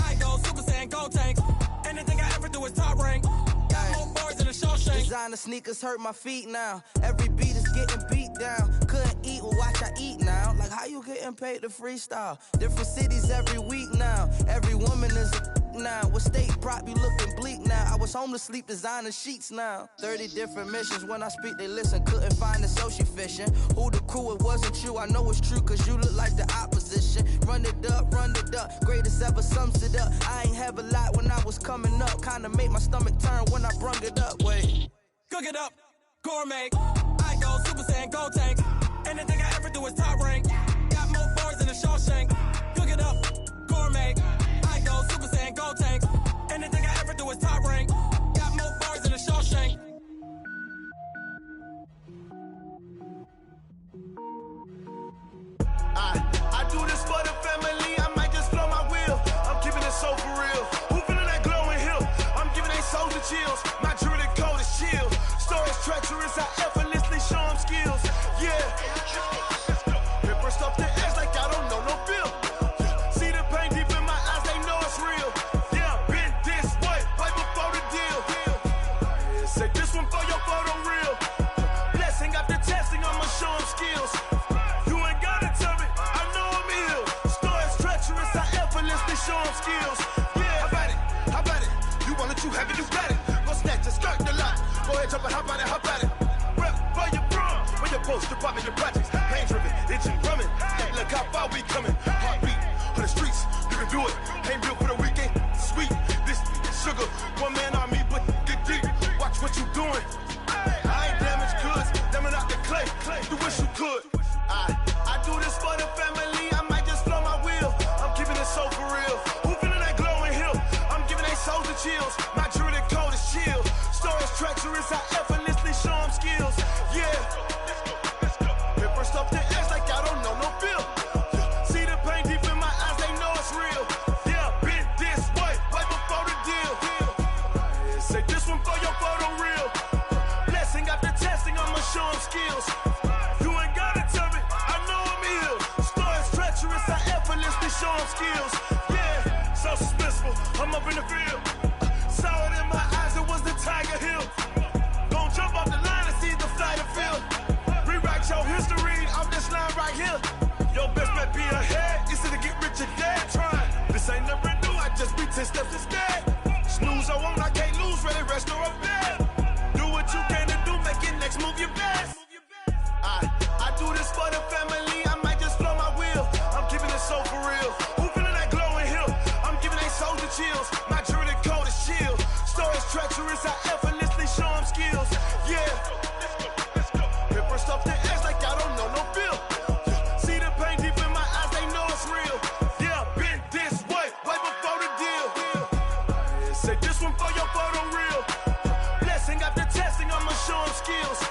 I go Super Saiyan, gold tank. Anything I ever do is top rank. Got more bars than a Shawshank. Designer sneakers hurt my feet now. Every beat is getting beat down. Couldn't eat eat, well watch I eat now. Like how you getting paid to freestyle? Different cities every week now. Every woman is a now. What state prop you looking bleak now? I was home to sleep designing sheets now. 30 different missions. When I speak they listen. Couldn't find the social fishing. Who the crew, it wasn't you. I know it's true cause you look like the opposition. Run it up, greatest ever sums it up. I ain't have a lot when I was coming up. Kinda made my stomach turn when I brung it up. Wait. Cook it up, gourmet. I go Super Saiyan, go tank. Anything I ever do is top rank. Got more bars than a Shawshank. Cook it up, gourmet. I go Super Saiyan, go tank. Anything I ever do is top rank. Got more bars than a Shawshank. I do this for the family. I might just blow my wheel. I'm keeping it so for real. Who feeling that glowing hill? I'm giving they souls the chills. My jewelry code is chill. Stories treacherous. I effortlessly show them skills. Yeah. Paper stuff the edge like I don't know no bill. See the pain deep in my eyes. They know it's real. Yeah, been this way right before the deal. Say this one for your photo reel. Blessing after testing. I'ma show them skills. Show them skills. Yeah, how about it? You want it, you have it, you got it. Go snatch it, skirt the lot. Go ahead, jump it, how about it? Rep for your bro, for your post, your poppin', your projects. Pain driven, engine drumming. Look how far we coming. Heartbeat on the streets, you can do it. Ain't built for the weekend. Sweet, this sugar. One man army, but get deep. Watch what you doing. I ain't damaged goods, damn it out the clay. You wish you could. I do this for the family. I might just blow my wheel. I'm keeping it so for real. Who feeling that glowing hill? I'm giving they souls the chills. My jewelry code is chill. Stories treacherous. I effortlessly show them skills. Yeah. Paper stuff the edge like I don't know no bill. See the pain deep in my eyes. They know it's real. Yeah, been this way right before the deal. Say this one for your photo reel. Blessing after testing. I'ma show them skills. You ain't gotta tell me. I know I'm ill. Stories treacherous. I effortlessly show them skills. Yeah, so suspenseful. I'm up in the field. Saw it in my eyes. It was the Tiger Hill. Gon' jump off the line and see the flight of field. Rewrite your history off this line right here. Your best bet be ahead. It's to get rich or dead trying. This ain't never new. I just be 10 steps instead. Snooze I won't. I can't lose. Ready, rest or I'm dead. Do what you can to do. Make your next move your best. I do this for the family. I might just blow my wheel. I'm keeping it so for real. Who feeling that glowing hill? I'm giving they souls the chills. My jewelry code is chill. Stories treacherous. I effortlessly show them skills. Yeah. Paper stuff the edge like I don't know no bill. See the pain deep in my eyes. They know it's real. Yeah, been this way right before the deal. Say this one for your photo reel. Blessing after testing. I'ma show them skills.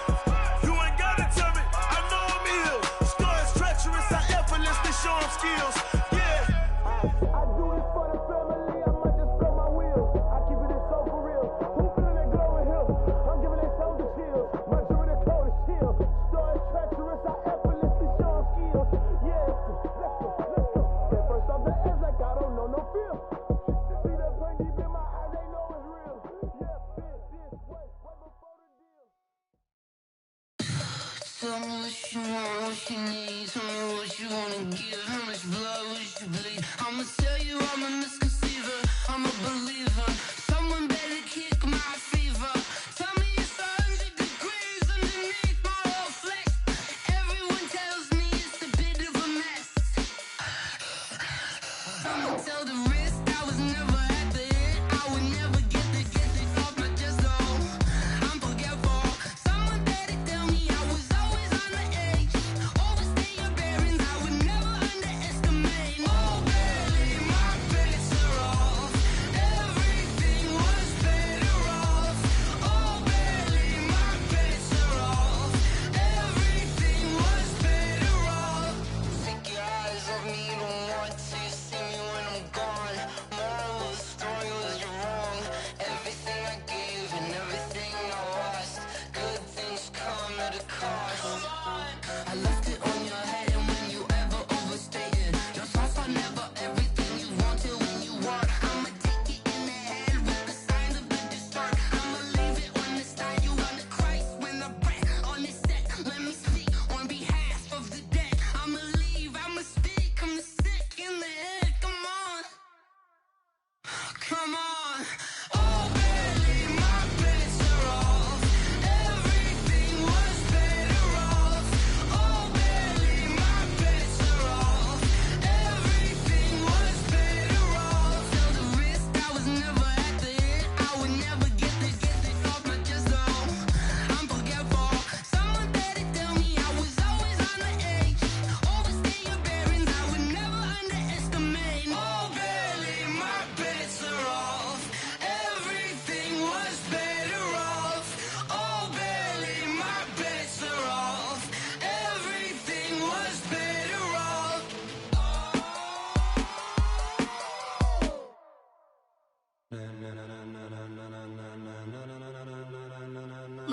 Show them skills, yeah. I do this for the family. I might just blow my wheel. I keep it so for real. Who feeling that glowing hill? I'm giving they souls the chills. My jewelry code is chill. Stories treacherous. I effortlessly show them skills, yeah. Let's go. Get first off the edge like I don't know no feel. See that pain deep in my eyes. They know it's real. Yeah, been this way right before the deal. Tell me what you want, what you need. Tell me what you wanna give. How much blood would you bleed? I'ma tell you I'm a misconceiver. I'm a believer. Someone better kick my fever. Tell me it's 100 degrees underneath my whole flesh. Everyone tells me it's a bit of a mess. I'ma tell the risk I was never at the end. I would never get this off my chest though. I'm forgetful. Someone better tell me I was always on the edge. Overstay your bearings, I would never underestimate. Oh baby, my bets are off.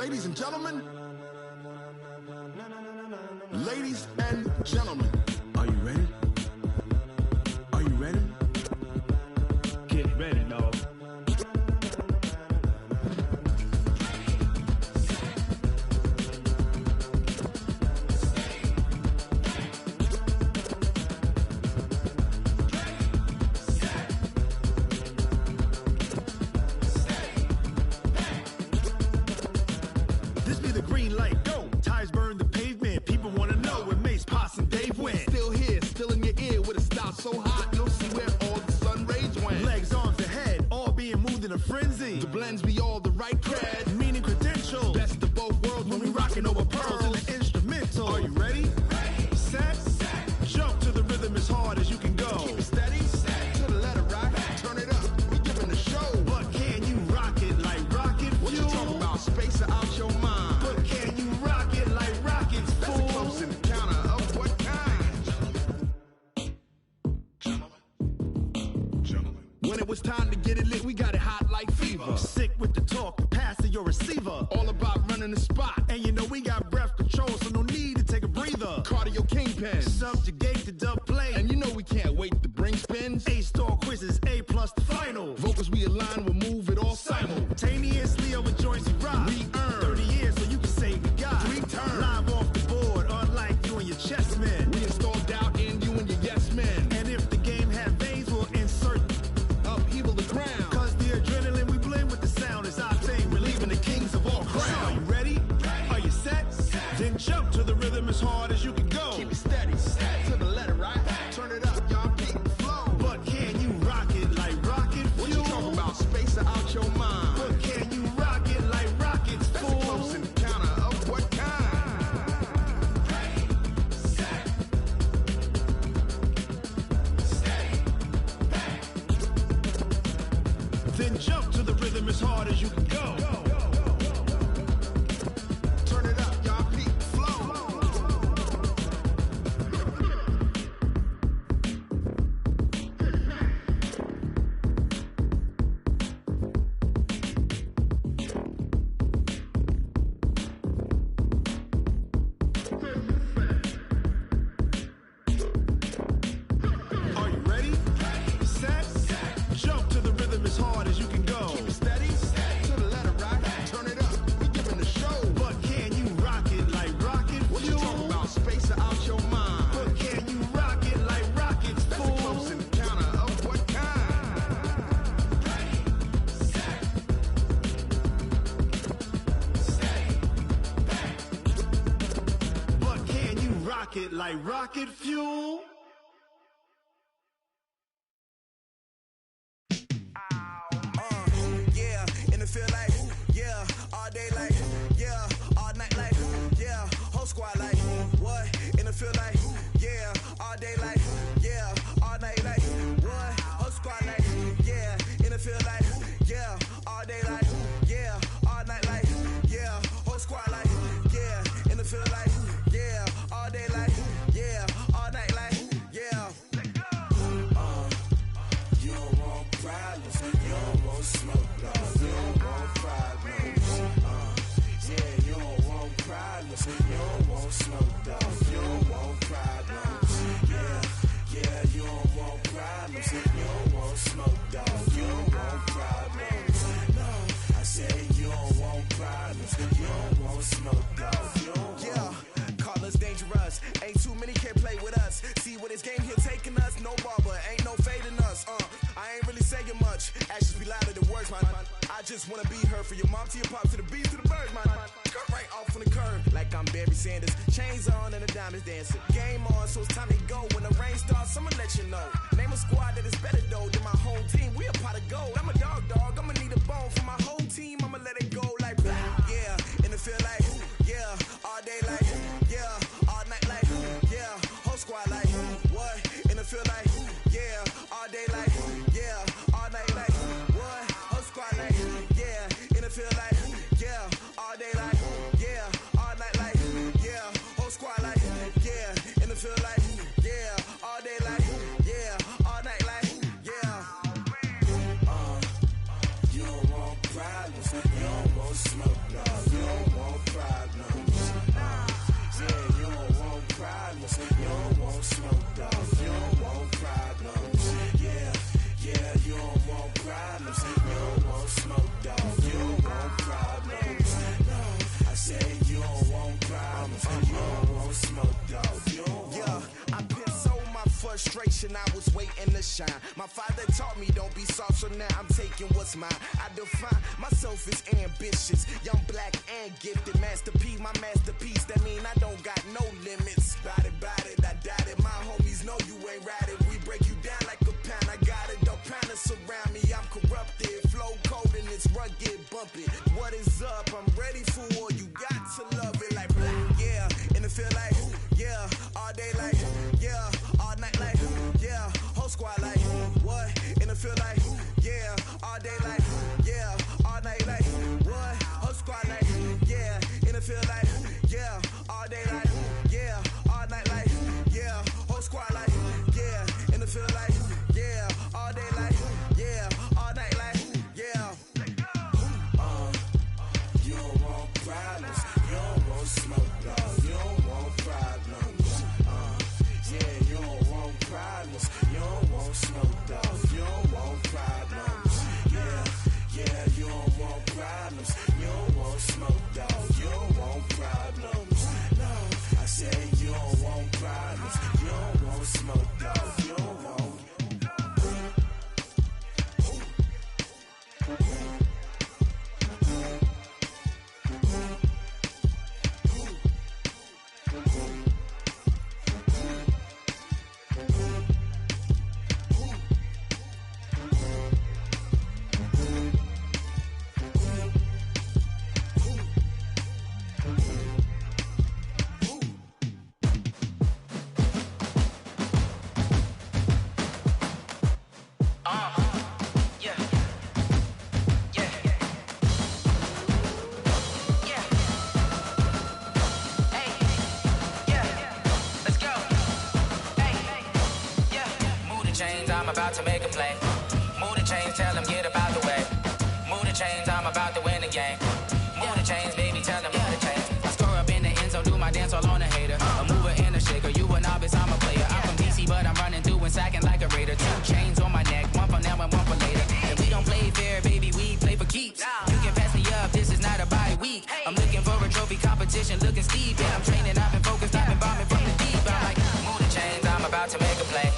Ladies and gentlemen, ladies and gentlemen, are you ready? Are you ready? Get ready, dog. This be the green light, go. Tires burn the pavement. People want to know where Mace, Poss, and Dave went. Still here, still in your ear with a style so hot, you'll see where all the sun rays went. Legs, arms, and head, all being moved in a frenzy. The blends be all the right cred, meaning credentials. Best of both worlds when we rocking over pearls in the instrumental. Are you ready? Set, jump to the rhythm as hard as you can go. Keep it steady, to the letter right. Turn it up, we giving the show. But can you rock it like rocket fuel? What you talking about? Space or out your mind? But can you rock it like rockets, fool? That's a close encounter of what kind? Gentlemen. When it was time to get it lit, we got it hot like fever. Sick with the talk, the pass to your receiver. All about running the spot. And you know we got breath control, so no need to take a breather. Cardio kingpin, subjugate the dub play. And you know we can't wait to bring spins. A-star quizzes, A+ the final. Vocals we align, we'll move it all simultaneously over joints we rock. We earn 30 years, so you can say we got 3 turns. Live off the board, unlike you and your chess men. We install doubt in you and your yes men. And if the game had veins, we'll insert upheaval the ground. Cause the adrenaline we blend with the sound is our thing. Relieving the kings of all crowns. So are you ready? Are you set? Then jump to the rhythm as hard as you can go. Keep it steady, to the letter right. Turn it up, y'all keep the flow. But can you rock it like rocket fuel? What you talking about? Space or out your mind? But can you rock it like rockets, fool? That's a close encounter of what kind? Then jump to the rhythm as hard as you can go. Turn it up, y'all keep the flow. Are you ready? Set, jump to the rhythm as hard as you can go. Keep it steady, to the letter right. Turn it up, we giving the show. But can you rock it like rocket fuel? What you talking about? Space or out your mind? But can you rock it like rockets, fool? That's a close encounter of what kind? But can you rock it like rocket fuel? Yeah, and it feel like, yeah, all day like, yeah, all night like, yeah, whole squad like, what? And it feel like, yeah, all day like, yeah, all night like, what? Whole squad like, yeah, and it feel like, yeah, all day like, yeah, all night like, yeah, whole squad like, yeah, and it feel like, yeah, all day like, yeah, all night like, yeah. You don't want problems, you don't want smoke, dog. You don't want problems. Yeah, you don't want problems, you don't want smoke, dog. You don't want problems. Yeah, you don't want problems, you don't want smoke, dog. You don't want problems. No, I say you don't want problems, you don't want smoke, dog. You don't want. Call us dangerous, ain't too many can play with us. See what this game here taking us, no barber, ain't no fading us. I ain't really saying much, actions be louder than words, man. I just wanna be heard from your mom to your pop to the beat to the birds, man. Cut right off on the curve, like I'm Barry Sanders. Chains on and the diamonds dancing. Game on, so it's time to go. When the rain starts, I'ma let you know. Name a squad that is better though than my home team. We a pot of gold. I'm a dog, I'ma need a bone for my whole team. I'ma let it go like blah. Yeah, and it feel like, yeah, all day like, yeah, all night like, yeah, whole squad like, what? And it feel like, yeah, all day like, yeah, all night like, what? Whole squad like, yeah, and it feel like, yeah, all day like, yeah, all night like, yeah, whole squad like, yeah, and it feel like, yeah, all day like, yeah, all night like, yeah. You don't want problems, you don't want smoke, no, you don't want want smoke, dog. You don't want problems. Yeah, you don't want problems. You don't want smoke, dog. You don't want problems. No, I said you don't want problems. You don't want smoke, dog. You don't want. I've been so my frustration, I was waiting to shine. My father taught me don't be soft, so now I'm taking what's mine. I define myself as ambitious, young, black, and gifted. Master P, my masterpiece. That mean I don't got no limits. Bout it, I doubt it. My homies know you ain't ratted. We break you down like a pound. I got it, don't pound to surround me. I'm corrupted, flow cold and it's rugged, bumpy. What is up? I'm ready for war. You got to love it like yeah, and it feel like yeah, all day like yeah, all night like yeah, whole squad like what? And it feel like yeah, all day like yeah, all night like what? Whole squad like yeah, and it feel like yeah, all day like yeah, all night like yeah, whole squad like yeah, and it feel like yeah, all day like yeah, all night like yeah. You don't want problems. You don't want smoke, dog. You don't want problems. Yeah, you don't want problems. You don't want smoke, dog. You don't want problems. Yeah, you don't want problems. You don't want smoke, dog. You don't want problems. No, I said you don't want problems. You don't want smoke, dog. You don't want. I'm about to make a play. Move the chains, tell them get about the way. Move the chains, I'm about to win the game. Move the chains, baby, tell them move the chains. I score up in the end zone, do my dance all on a hater. A mover and a shaker, you a novice, I'm a player. I'm from DC, but I'm running through and sacking like a raider. 2 chains on my neck, one for now and one for later. And we don't play fair, baby, we play for keeps. You can pass me up, this is not a bye week. I'm looking for a trophy competition, looking steep. Yeah, I'm training, I've been focused, I've been bombing from the deep. I'm like, move the chains, I'm about to make a play.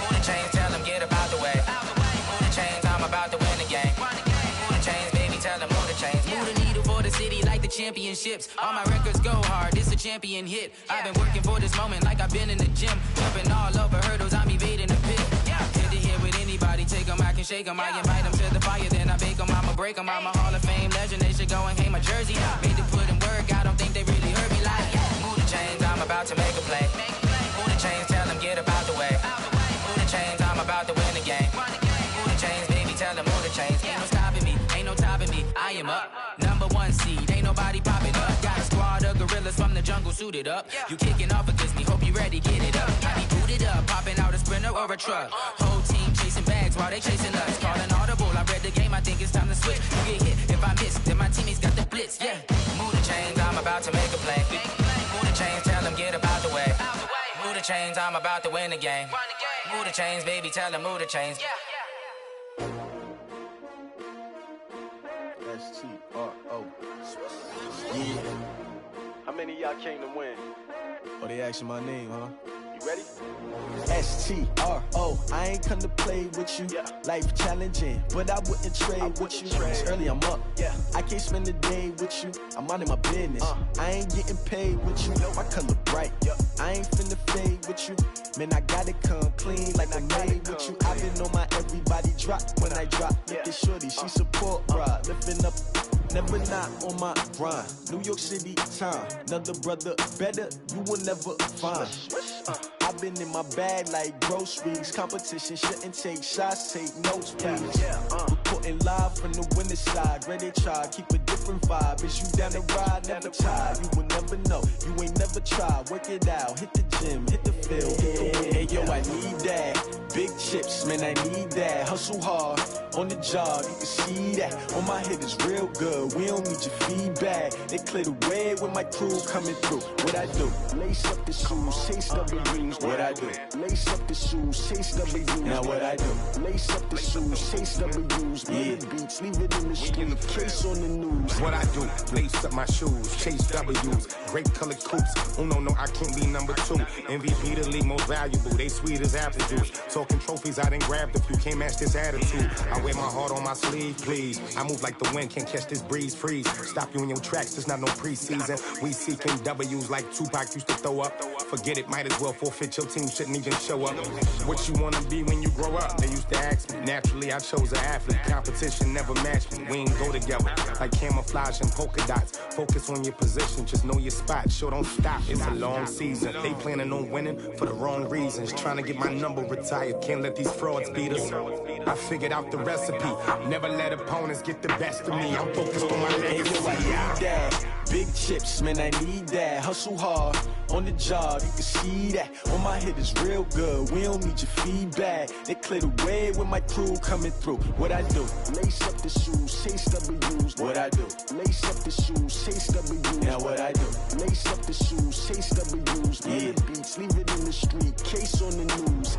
Move the chains, tell them get about the way. Move the chains, I'm about to win the game. Move the chains, baby, tell them move the chains. Move the needle for the city like the championships. All my records go hard, it's a champion hit. I've been working for this moment like I've been in the gym. Jumping all over hurdles, I'm evading the pit. Hit to hit with anybody, take them, I can shake them. I invite them to the fire, then I bake them, I'ma break them. I'm a Hall of Fame legend, they should go and hang my jersey. Made to put in work, I don't think they really heard me like move the chains, I'm about to make a play. Move the chains, tell them get about the way. Move the chains, I'm about to win the game. Move the chains, baby, tell them move the chains. Ain't no stopping me, ain't no topping me, I am up. Number 1 seed, ain't nobody popping up. Got a squad of gorillas from the jungle suited up. You kicking off against me, hope you ready, get it up. I be booted up, popping out a sprinter or a truck. Whole team chasing bags while they chasing us. Calling audible, I read the game, I think it's time to switch. You get hit, if I miss, then my teammates got the blitz, yeah. Move the chains, I'm about to make a play. Move the chains, tell them get about the way. Move the chains, I'm about to win the game. Move the chains, baby, tell them move the chains. S-T-R-O. Yeah. How many of y'all came to win? Oh, they asking my name, huh? You ready? S-T-R-O. I ain't come to play with you. Life challenging, but I wouldn't trade with you. It's early, I'm up. I can't spend the day with you. I'm minding my business. I ain't getting paid with you. My color bright. I ain't finna fade with you. Man, I gotta come clean like I'm made with you. I've been on my everybody drop when I drop. Look at shorty, she support ride. Lifting up, never not on my grind. New York City time, another brother better, you will never find. I've been in my bag like groceries. Competition shouldn't take shots, take notes, please. Reporting live from the winter side. Ready to try, keep a different vibe. Is you down the ride, never tired. You will never know, you ain't never tried. Work it out, hit the gym, hit the field. Hey yo, I need that. Big chips, man, I need that. Hustle hard on the job, you can see that. On my head is real good, we don't need your feedback. They clear the way with my crew coming through. What I do? Lace up the shoes, chase W's. What I do? Lace up the shoes, chase W's. Now what I do? Lace up the shoes, chase W's. Yeah. Beats, leave it in the street, case on the news. What I do? Lace up my shoes, chase W's. Grape colored coops. Uno, no, I can't be number 2. MVP the league most valuable. They sweet as apple juice. Talking trophies, I didn't grab the few. Can't match this attitude. I wear my heart on my sleeve, please. I move like the wind, can't catch this breeze, freeze. Stop you in your tracks, there's not no preseason. We seeking W's like Tupac used to throw up. Forget it, might as well forfeit, your team shouldn't even show up. What you wanna be when you grow up? They used to ask me. Naturally, I chose an athlete. Competition never matched me. We ain't go together like camouflage and polka dots. Focus on your position, just know your spot. Sure, don't stop, it's a long season. They planning on winning for the wrong reasons. Trying to get my number retired, can't let these frauds beat us. I figured out the recipe. Never let opponents get the best of me. I'm focused on my legacy. I need that. Big chips, man, I need that. Hustle hard on the job, you can see that. On my head is real good, we don't need your feedback. They clear the way with my crew coming through. What I do? Lace up the shoes, chase W's. What I do? Lace up the shoes, chase W's. Now what I do? Lace up the shoes, chase W's. Yeah. Beats, leave it in the street, case on the news.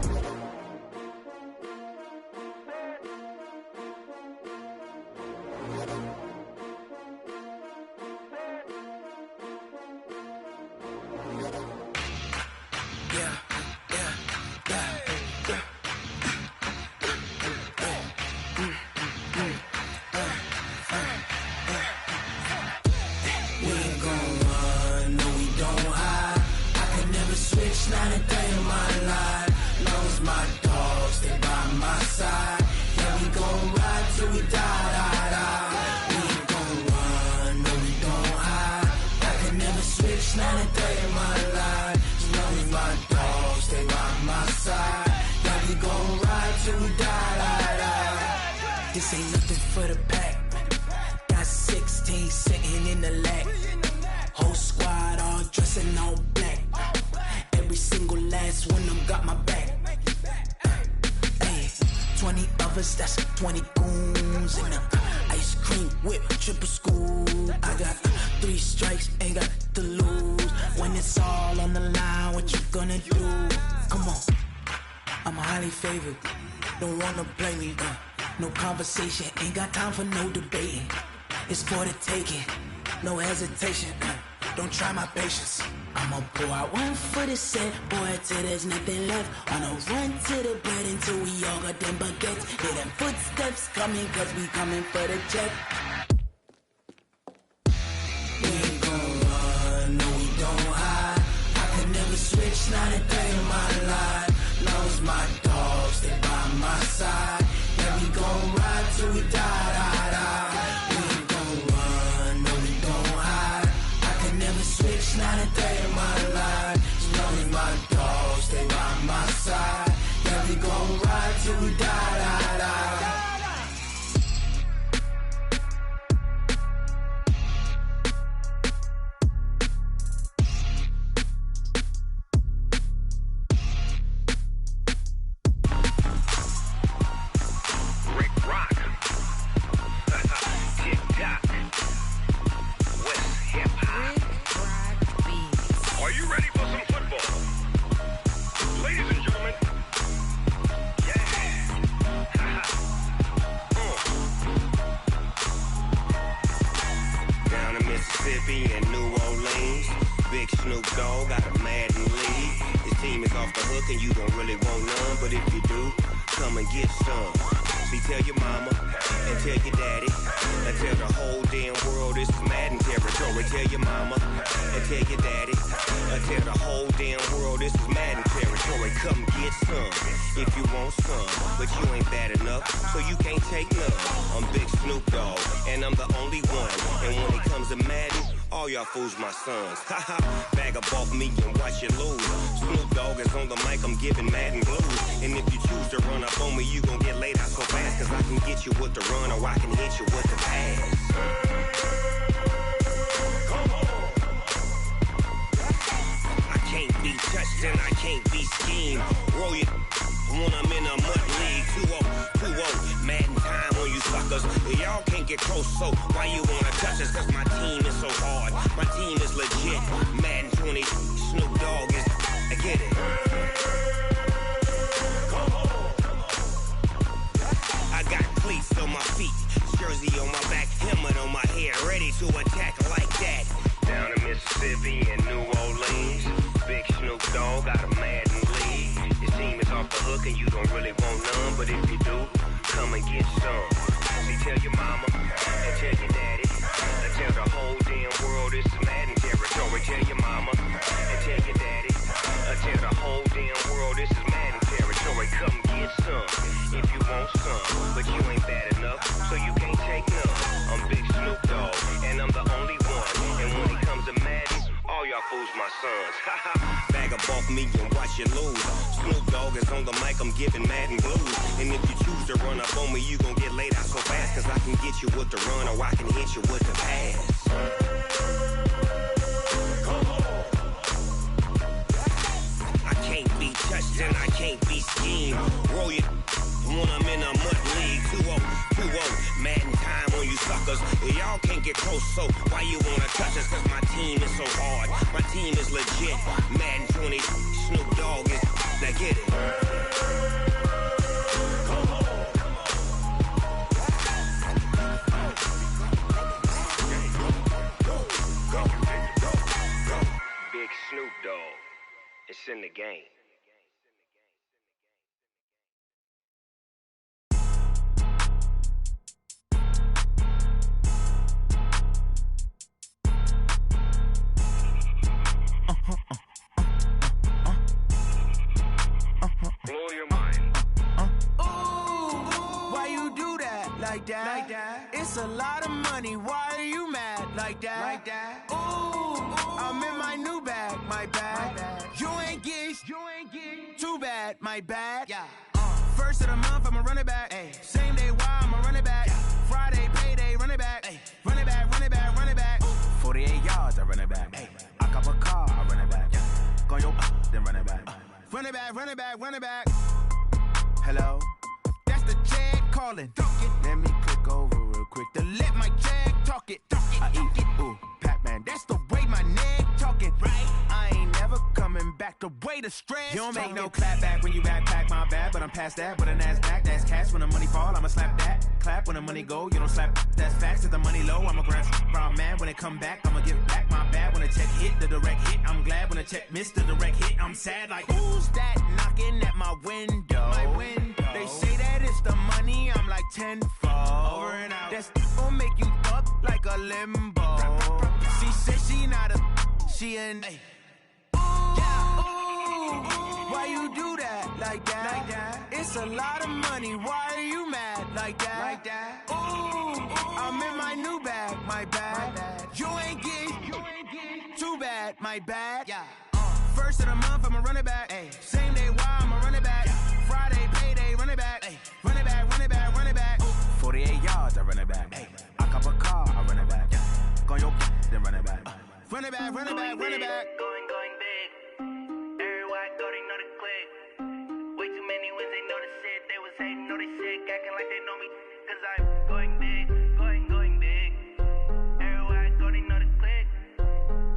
Not a day in my life. Long as my dogs stay by my side. Yeah, we gon' ride till we die, die, die. We ain't gon' run, no, we don't hide. I can never switch, not a day in my life. As long as my dogs stay by my side. Yeah, we gon' ride till we die, die, die. This ain't nothing for the pack. Got 16 sitting in the lap. Whole squad all dressing all black. Every single last one of them got my back. Hey, 20 of us, that's 20 goons. And ice cream whip, triple scoop. I got 3 strikes, ain't got to lose. When it's all on the line, what you gonna do? Come on, I'm highly favored. Don't wanna blame me, no conversation, ain't got time for no debating. It's for the taking, no hesitation. Don't try my patience. I'ma pour out one for the set, boy, till there's nothing left. On a run to the bread until we all got them baguettes. Hear them footsteps coming, cause we coming for the check. We ain't gon' run, no, we don't hide. I can never switch, not a day in my life. Long as my dogs stay by my side. Yeah, we gon' ride till we die, die, die. We ain't gon' run, no, we don't hide. I can never switch, not a day in my life. As long as my dogs stay by my side. Yeah, we gon' ride till we die, die, die. Fools my sons. Haha, bag up off me and watch you lose. Snoop Dogg is on the mic, I'm giving Madden blues. And if you choose to run up on me, you gon' get laid out so fast. Cause I can get you with the run or I can hit you with the pass. Come on. I can't be touched and I can't be schemed. Roll your when I'm in a mud league. 2-0, Madden time on you suckers. Y'all can't get close, so why you wanna touch us? Cause my team is so hard, my team is legit. Madden 20, Snoop Dogg is, I get it. I got cleats on my feet, jersey on my back, helmet on my hair, ready to attack like that. Down in Mississippi and New Orleans, Big Snoop Dogg got a Madden league. Your team is off the hook and you don't really want none, but if you do, come and get some. See, tell your mama and tell your daddy, and tell the whole damn world this is Madden territory. Tell your mama and tell your daddy, and tell the whole damn world this is Madden territory. Come get some if you want some, but you ain't bad enough, so you can't take none. I'm Big Snoop Dogg, and I'm the only one. And when it comes to Madden, all y'all fools my sons. Bag up off me and watch you lose. Snoop Dogg is on the mic, I'm giving Madden blues. And if you choose to run up on me, you gon' get laid out so fast. Cause I can get you with the run or I can hit you with the pass. I can't be touched and I can't be schemed. Roll you when I'm in a mud league. 2-0, Madden time on you suckers. Y'all can't get close, so why you wanna touch us? Cause my team is so hard, my team is legit. Madden 20, Snoop Dogg is, now get it. Big Snoop Dogg, it's in the game. Blow your mind. Ooh, why you do that? Like that? Like that? It's a lot of money. Why are you mad? Like that? Like that? Ooh, I'm in my new bag. My bad. You ain't get. Too bad. My bad. Yeah. First of the month, I'ma run it back. Ay. Same day, why I'ma run it back. Yeah. Friday, payday, run it back. Ay. Run it back, run it back, run it back. 48 yards, I run it back. Ay. I cop a car, I run it back. Yeah. Go yo, then run it back. Run it back, run it back, run it back. Hello? That's the Jag calling. Let me click over real quick to let my Jag talk it. I eat it, ooh, Pac-Man. That's the way my neck talking. Right? I ain't never coming back the way the stress. You don't make no clap back when you backpack, my bad, but I'm past that. With a NASDAQ, that's cash. When the money fall, I'ma slap that. Clap when the money go, you don't slap. That's facts. If the money low, I'ma grab brown man. When it come back, I'ma give back my bad. When the check hit, the direct hit. I'm glad when the check missed the direct hit. I'm sad like, who's that knocking at my window? My window. They say that it's the money, I'm like tenfold. Over and out. That's gon' make you up like a limbo. She said she not a, she an. Ooh, why you do that? Like that? Like that? It's a lot of money, why are you mad? Like that? Like that? Ooh, I'm in my new bag, my bad. You ain't get too bad, my bad. Yeah. First of the month, I'ma run it back. Ay. Same day, why I'ma run it back. Yeah. Friday, payday, run it back. Ay. Run it back, run it back, run it back. 48 yards, I run it back. Ay. I cop a car, I run it back. Yeah. Go yo, then run it back. Run it back, run it back, run it back. Going big. Everywhere I go, they know the click. Way too many wins, they know the shit. They was hating, know they sick, acting like they know me. Cause I'm going big, going big. Everywhere I go, they know the click.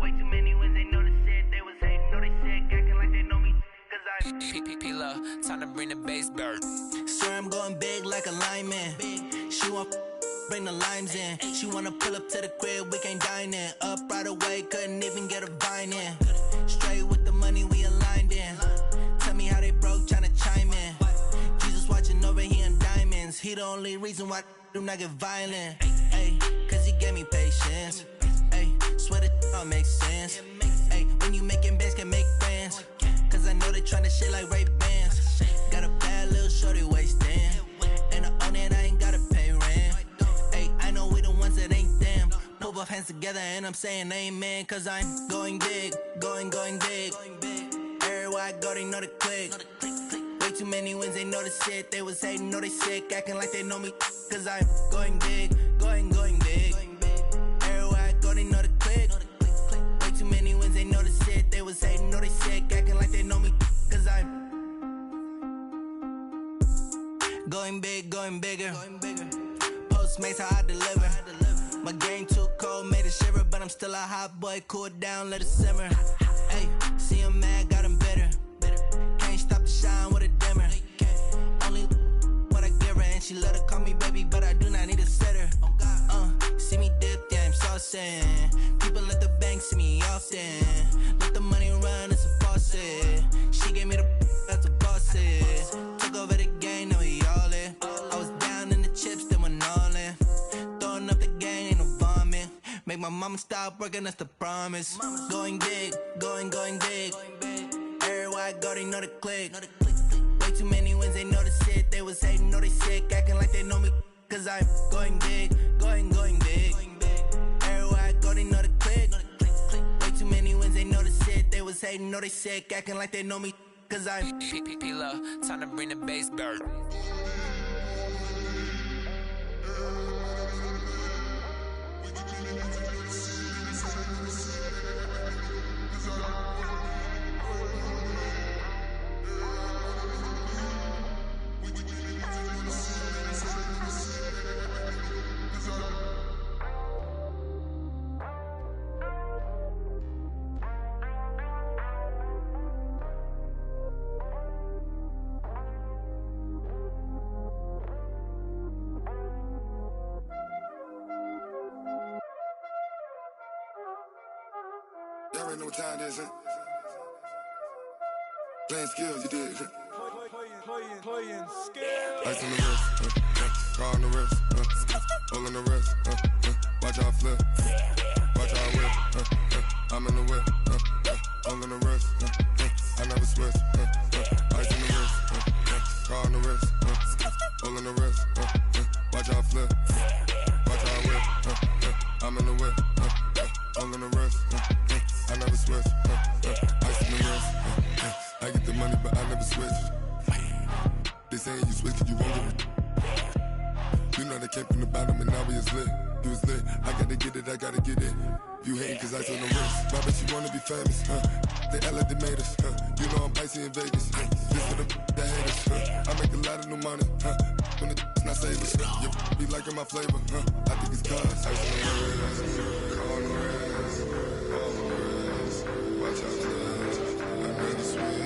Way too many wins, they know the shit. They was hating, know they sick, acting like they know me. Cause I'm P-P-P-Love, time to bring the bass bird. Sir, I'm going big like a lineman. She want bring the limes in. She wanna pull up to the crib, we can't dine in. Up right away, couldn't even get a vine in. Straight with the money we aligned in. Tell me how they broke, tryna chime in. Jesus watching over here in diamonds. He the only reason why I do not get violent. Ay, cause he gave me patience. Ay, swear that all makes sense. Ay, when you making bands, can make friends. Cause I know they tryna shit like Ray-Bans. Got a bad little shorty wasting. And I own it, I ain't gotta pay rent. Ay, I know we the ones that ain't them. Put both hands together and I'm saying amen. Cause I'm going big, going big. Everywhere I go, they know the click. Way too many wins, they know the shit. They was hating, know they sick, acting like they know me. Cause I'm going big, going big. Everywhere I go, they know the click. Way too many wins, they know the shit. They was hating, know they sick, acting like they know me. Cause I'm Going big, going bigger. Postmates how I deliver. My game too cold, made it shiver, but I'm still a hot boy. Cool it down, let it simmer. Hey, see him mad, got him bitter. Can't stop the shine with a dimmer. Only what I give her, and she let her call me baby, but I do not need a sitter. See me dip, yeah, I'm saucing. People at the bank see me often. Let the money run, it's a faucet. She gave me the that's a boss is. Took over the game, now we all in. I was down in the chips, then went all in. Throwing up the gang, ain't no vomit. Make my mama stop working, that's the promise. Going big, going big. Everywhere I go, they know the click. Way too many wins, they know the shit. They was hating, know they sick, acting like they know me. Cause I'm going big, going big. Everywhere I go, they know the click. Way too many wins, they know the shit. They was hating, know they sick, acting like they know me. Cause I'm P-P-P-Love, time to bring the bass back. Y'all already know what time it is, huh? Playing skills, you did, huh? Playing skills. Ice on the wrist, car on the wrist, hole on the wrist, watch how I flip, watch how I whip, I'm in the whip, hole on the wrist, I never switch, ice on the wrist, car on the wrist, hole on the wrist, watch how I flip, watch how I whip, I'm in the whip, hole on the wrist, I never switch, ice on the wrist, I get the money but I never switch. They saying you switch, you won't get it. You know they came from the bottom and now we is lit. You was lit, I gotta get it, I gotta get it. You hating cause I told the wrist. Why bet you wanna be famous, They act like they made us, You know I'm icy in Vegas, This for the that hate us, I make a lot of new money, When it's not savers, You be liking my flavor, I think it's cause ice on the wrist, car on the wrist, all on the wrist. Watch out, cuz I never switch,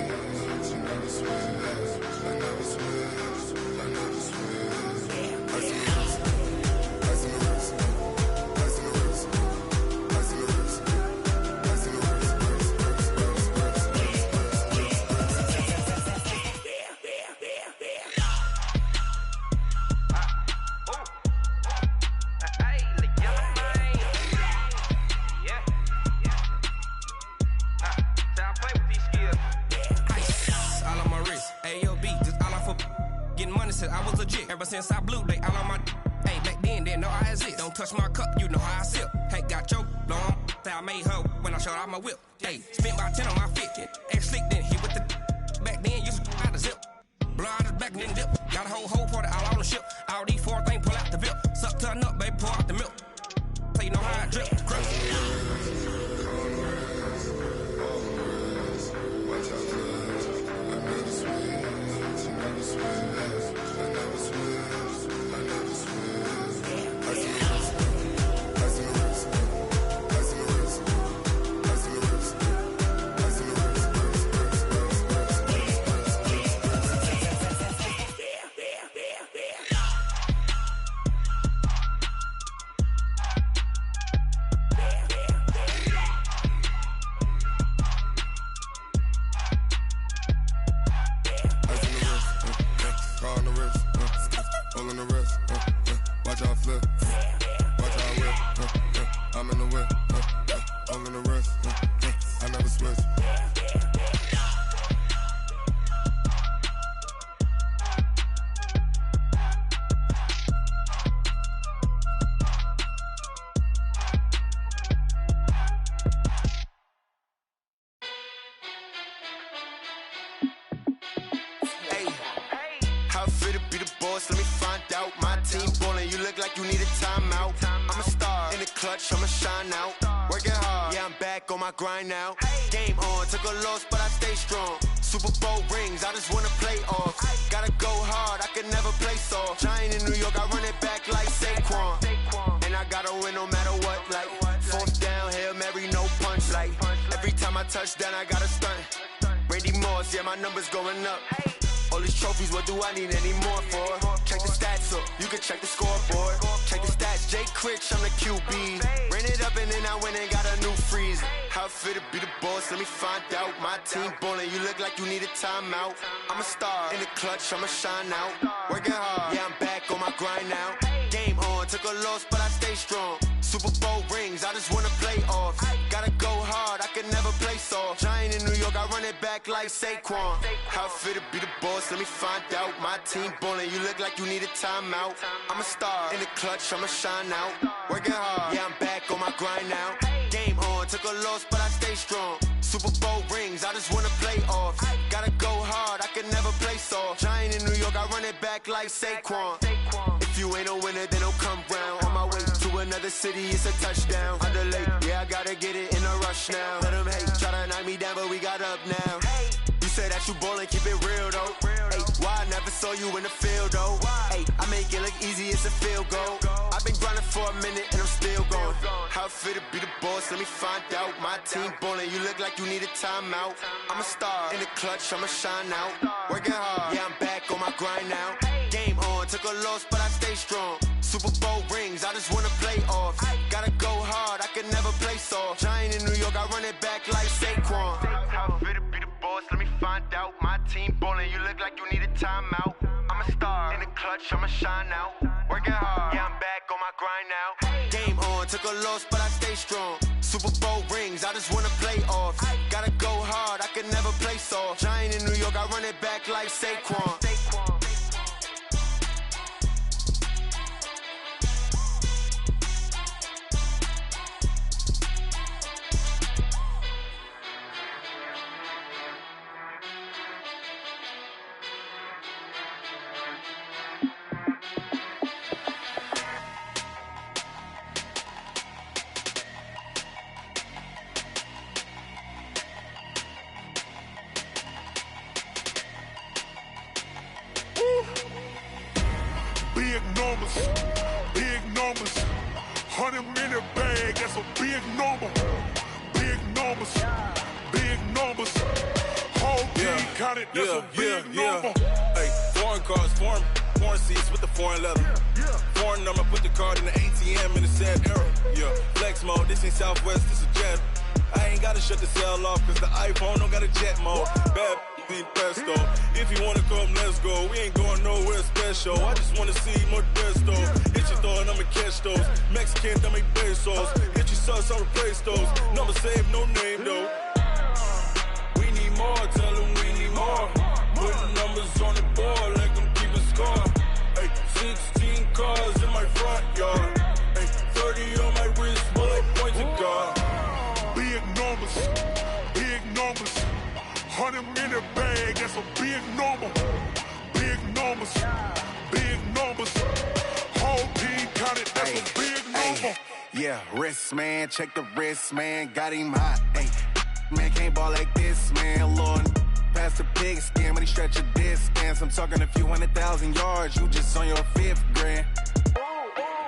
you never switch. I never switch, I never switch. Ice on the wrist, ice on the wrist, ice on the wrist, ice on the wrist, ice on the wrist, I was legit. Ever since I blew, they all on my hey, back then, didn't know I exist. Don't touch my cup, you know how I sip. Hey, got choked, long. Say I made her when I showed out my whip. Hey, spent about 10 on my 50. Ex slick, then hit with the back then, used to out the zip. Blow out his back, then dip. Got a whole party all on the ship. All these four things pull out the VIP. Suck to a nut, baby, pour out the milk. So you know how I drip. Crush. Watch out, cuz I never switch, you never switch. I never switch, I never switch. Ice on the wrist, ice on the wrist, ice on the wrist, ice on the wrist, ice on the wrist, car on the wrist, hole on the wrist, watch how I flip, watch how I whip, I'm in the whip, hole on the wrist, I never switch. How fit to be the boss? Let me find out. My team ballin', you look like you need a timeout. I'm a star in the clutch, I'ma shine out. Working hard, yeah, I'm back on my grind now. Game on, took a loss, but I stay strong. Super Bowl rings, I just wanna play off. Gotta go hard, I can never play my touchdown, I got a stunt. Randy Moss, yeah, my numbers going up. All these trophies, what do I need any more for? Check the stats up, you can check the scoreboard. Check the stats, Jay Critch, I'm the QB. Ran it up and then I went and got a new freeze. How it feel to be the boss, let me find out. My team ballin', you look like you need a timeout. I'm a star, in the clutch, I'ma shine out. Working hard, yeah, I'm back on my grind now. Game on, took a loss, but I stay strong. Super Bowl rings, I just wanna play off. Gotta go hard, I can never play soft. Giant in New York, I run it back like Saquon. How it feel to be the boss, let me find out. My team ballin', you look like you need a timeout. I'm a star, in the clutch, I'ma shine out. Working hard, yeah, I'm back on my grind now. Game on, took a loss, but I stay strong. Super Bowl rings, I just wanna play off. Gotta go hard, I can never play soft. Giant in New York, I run it back like Saquon. If you ain't a winner, then don't come round. On my way to another city, it's a touchdown. Underlay, yeah, I gotta get it in a rush now. Let them hate, try to knock me down, but we got up now. You say that you ballin', keep it real though. Hey, why I never saw you in the field though? Hey, I make it look easy, it's a field goal. I've been grinding for a minute and I'm still going. How it feel to be the boss, let me find out. My team ballin', you look like you need a timeout. I'm a star, in the clutch, I'ma shine out. Working hard, yeah, I'm back on my grind now. Game on, took a loss, but I stay strong. Super Bowl rings, I just wanna play off. Gotta go hard, I can never play soft. Giant in New York, I run it back like Saquon. How it feel to be the boss, let me find out. My team ballin', you look like you need a timeout. I'm a star, in the clutch, I'ma shine out. Working hard, yeah, I'm back on my grind now. Game on, took a loss, but I stay strong. Super Bowl rings, I just wanna play off. Gotta go hard, I can never play soft. Giant in New York, I run it back like Saquon. Big numbers, 100-minute bag, that's a big number. Big numbers, big numbers. Whole team counted, that's a big number. Hey, foreign cars, foreign seats with the foreign leather. Foreign number, put the card in the ATM in the sad era. Yeah, flex mode, this ain't Southwest, this a jet. I ain't gotta shut the cell off, cause the iPhone don't got a jet mode. Bad in pesto. If you wanna come, let's go. We ain't going nowhere special. I just wanna see more desto. Hit your thought, I'ma catch those. Mexican, I make pesos. Hit your sus, I'll replace those. Number saved, no name though. We need more, tell them we need more. Putting numbers on the board like I'm keeping score. Hey, 16 cars in my front yard. Hey, 30 on my wrist, while I point to God. Big numbers, big numbers. 100-minute bag, that's a big number. Big numbers, big numbers. Whole team counted, that's a big number. Yeah, wrist man, check the wrist man, got him hot. Ay, man can't ball like this, man. Lord, past the pig skin, but he stretch a distance. I'm talking a few 100,000 yards, you just on your 5th grand.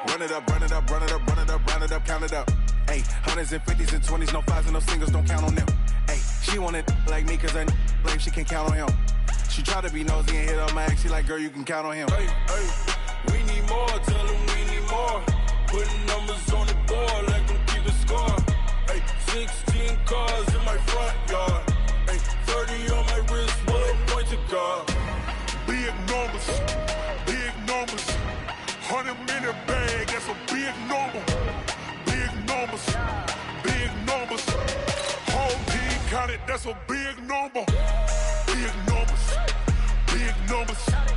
Run it up, run it up, run it up, run it up, round it up, count it up. Ay, 100s and 50s and 20s, no 5s and no singles, don't count on them. Ay, she want it like me, cause I like she can count on him. She try to be nosy and hit up my ex, she like, girl, you can count on him. Hey, we need more, tell them we need more. Putting numbers on the board like I'm keeping score. Hey, 16 cars in my front yard. Hey, 30 on my wrist, while I point to God. Big numbers, big numbers. 100-minute bag, that's a big number. Big numbers, big numbers. Whole team counted, that's a big number. Big numbers, big numbers.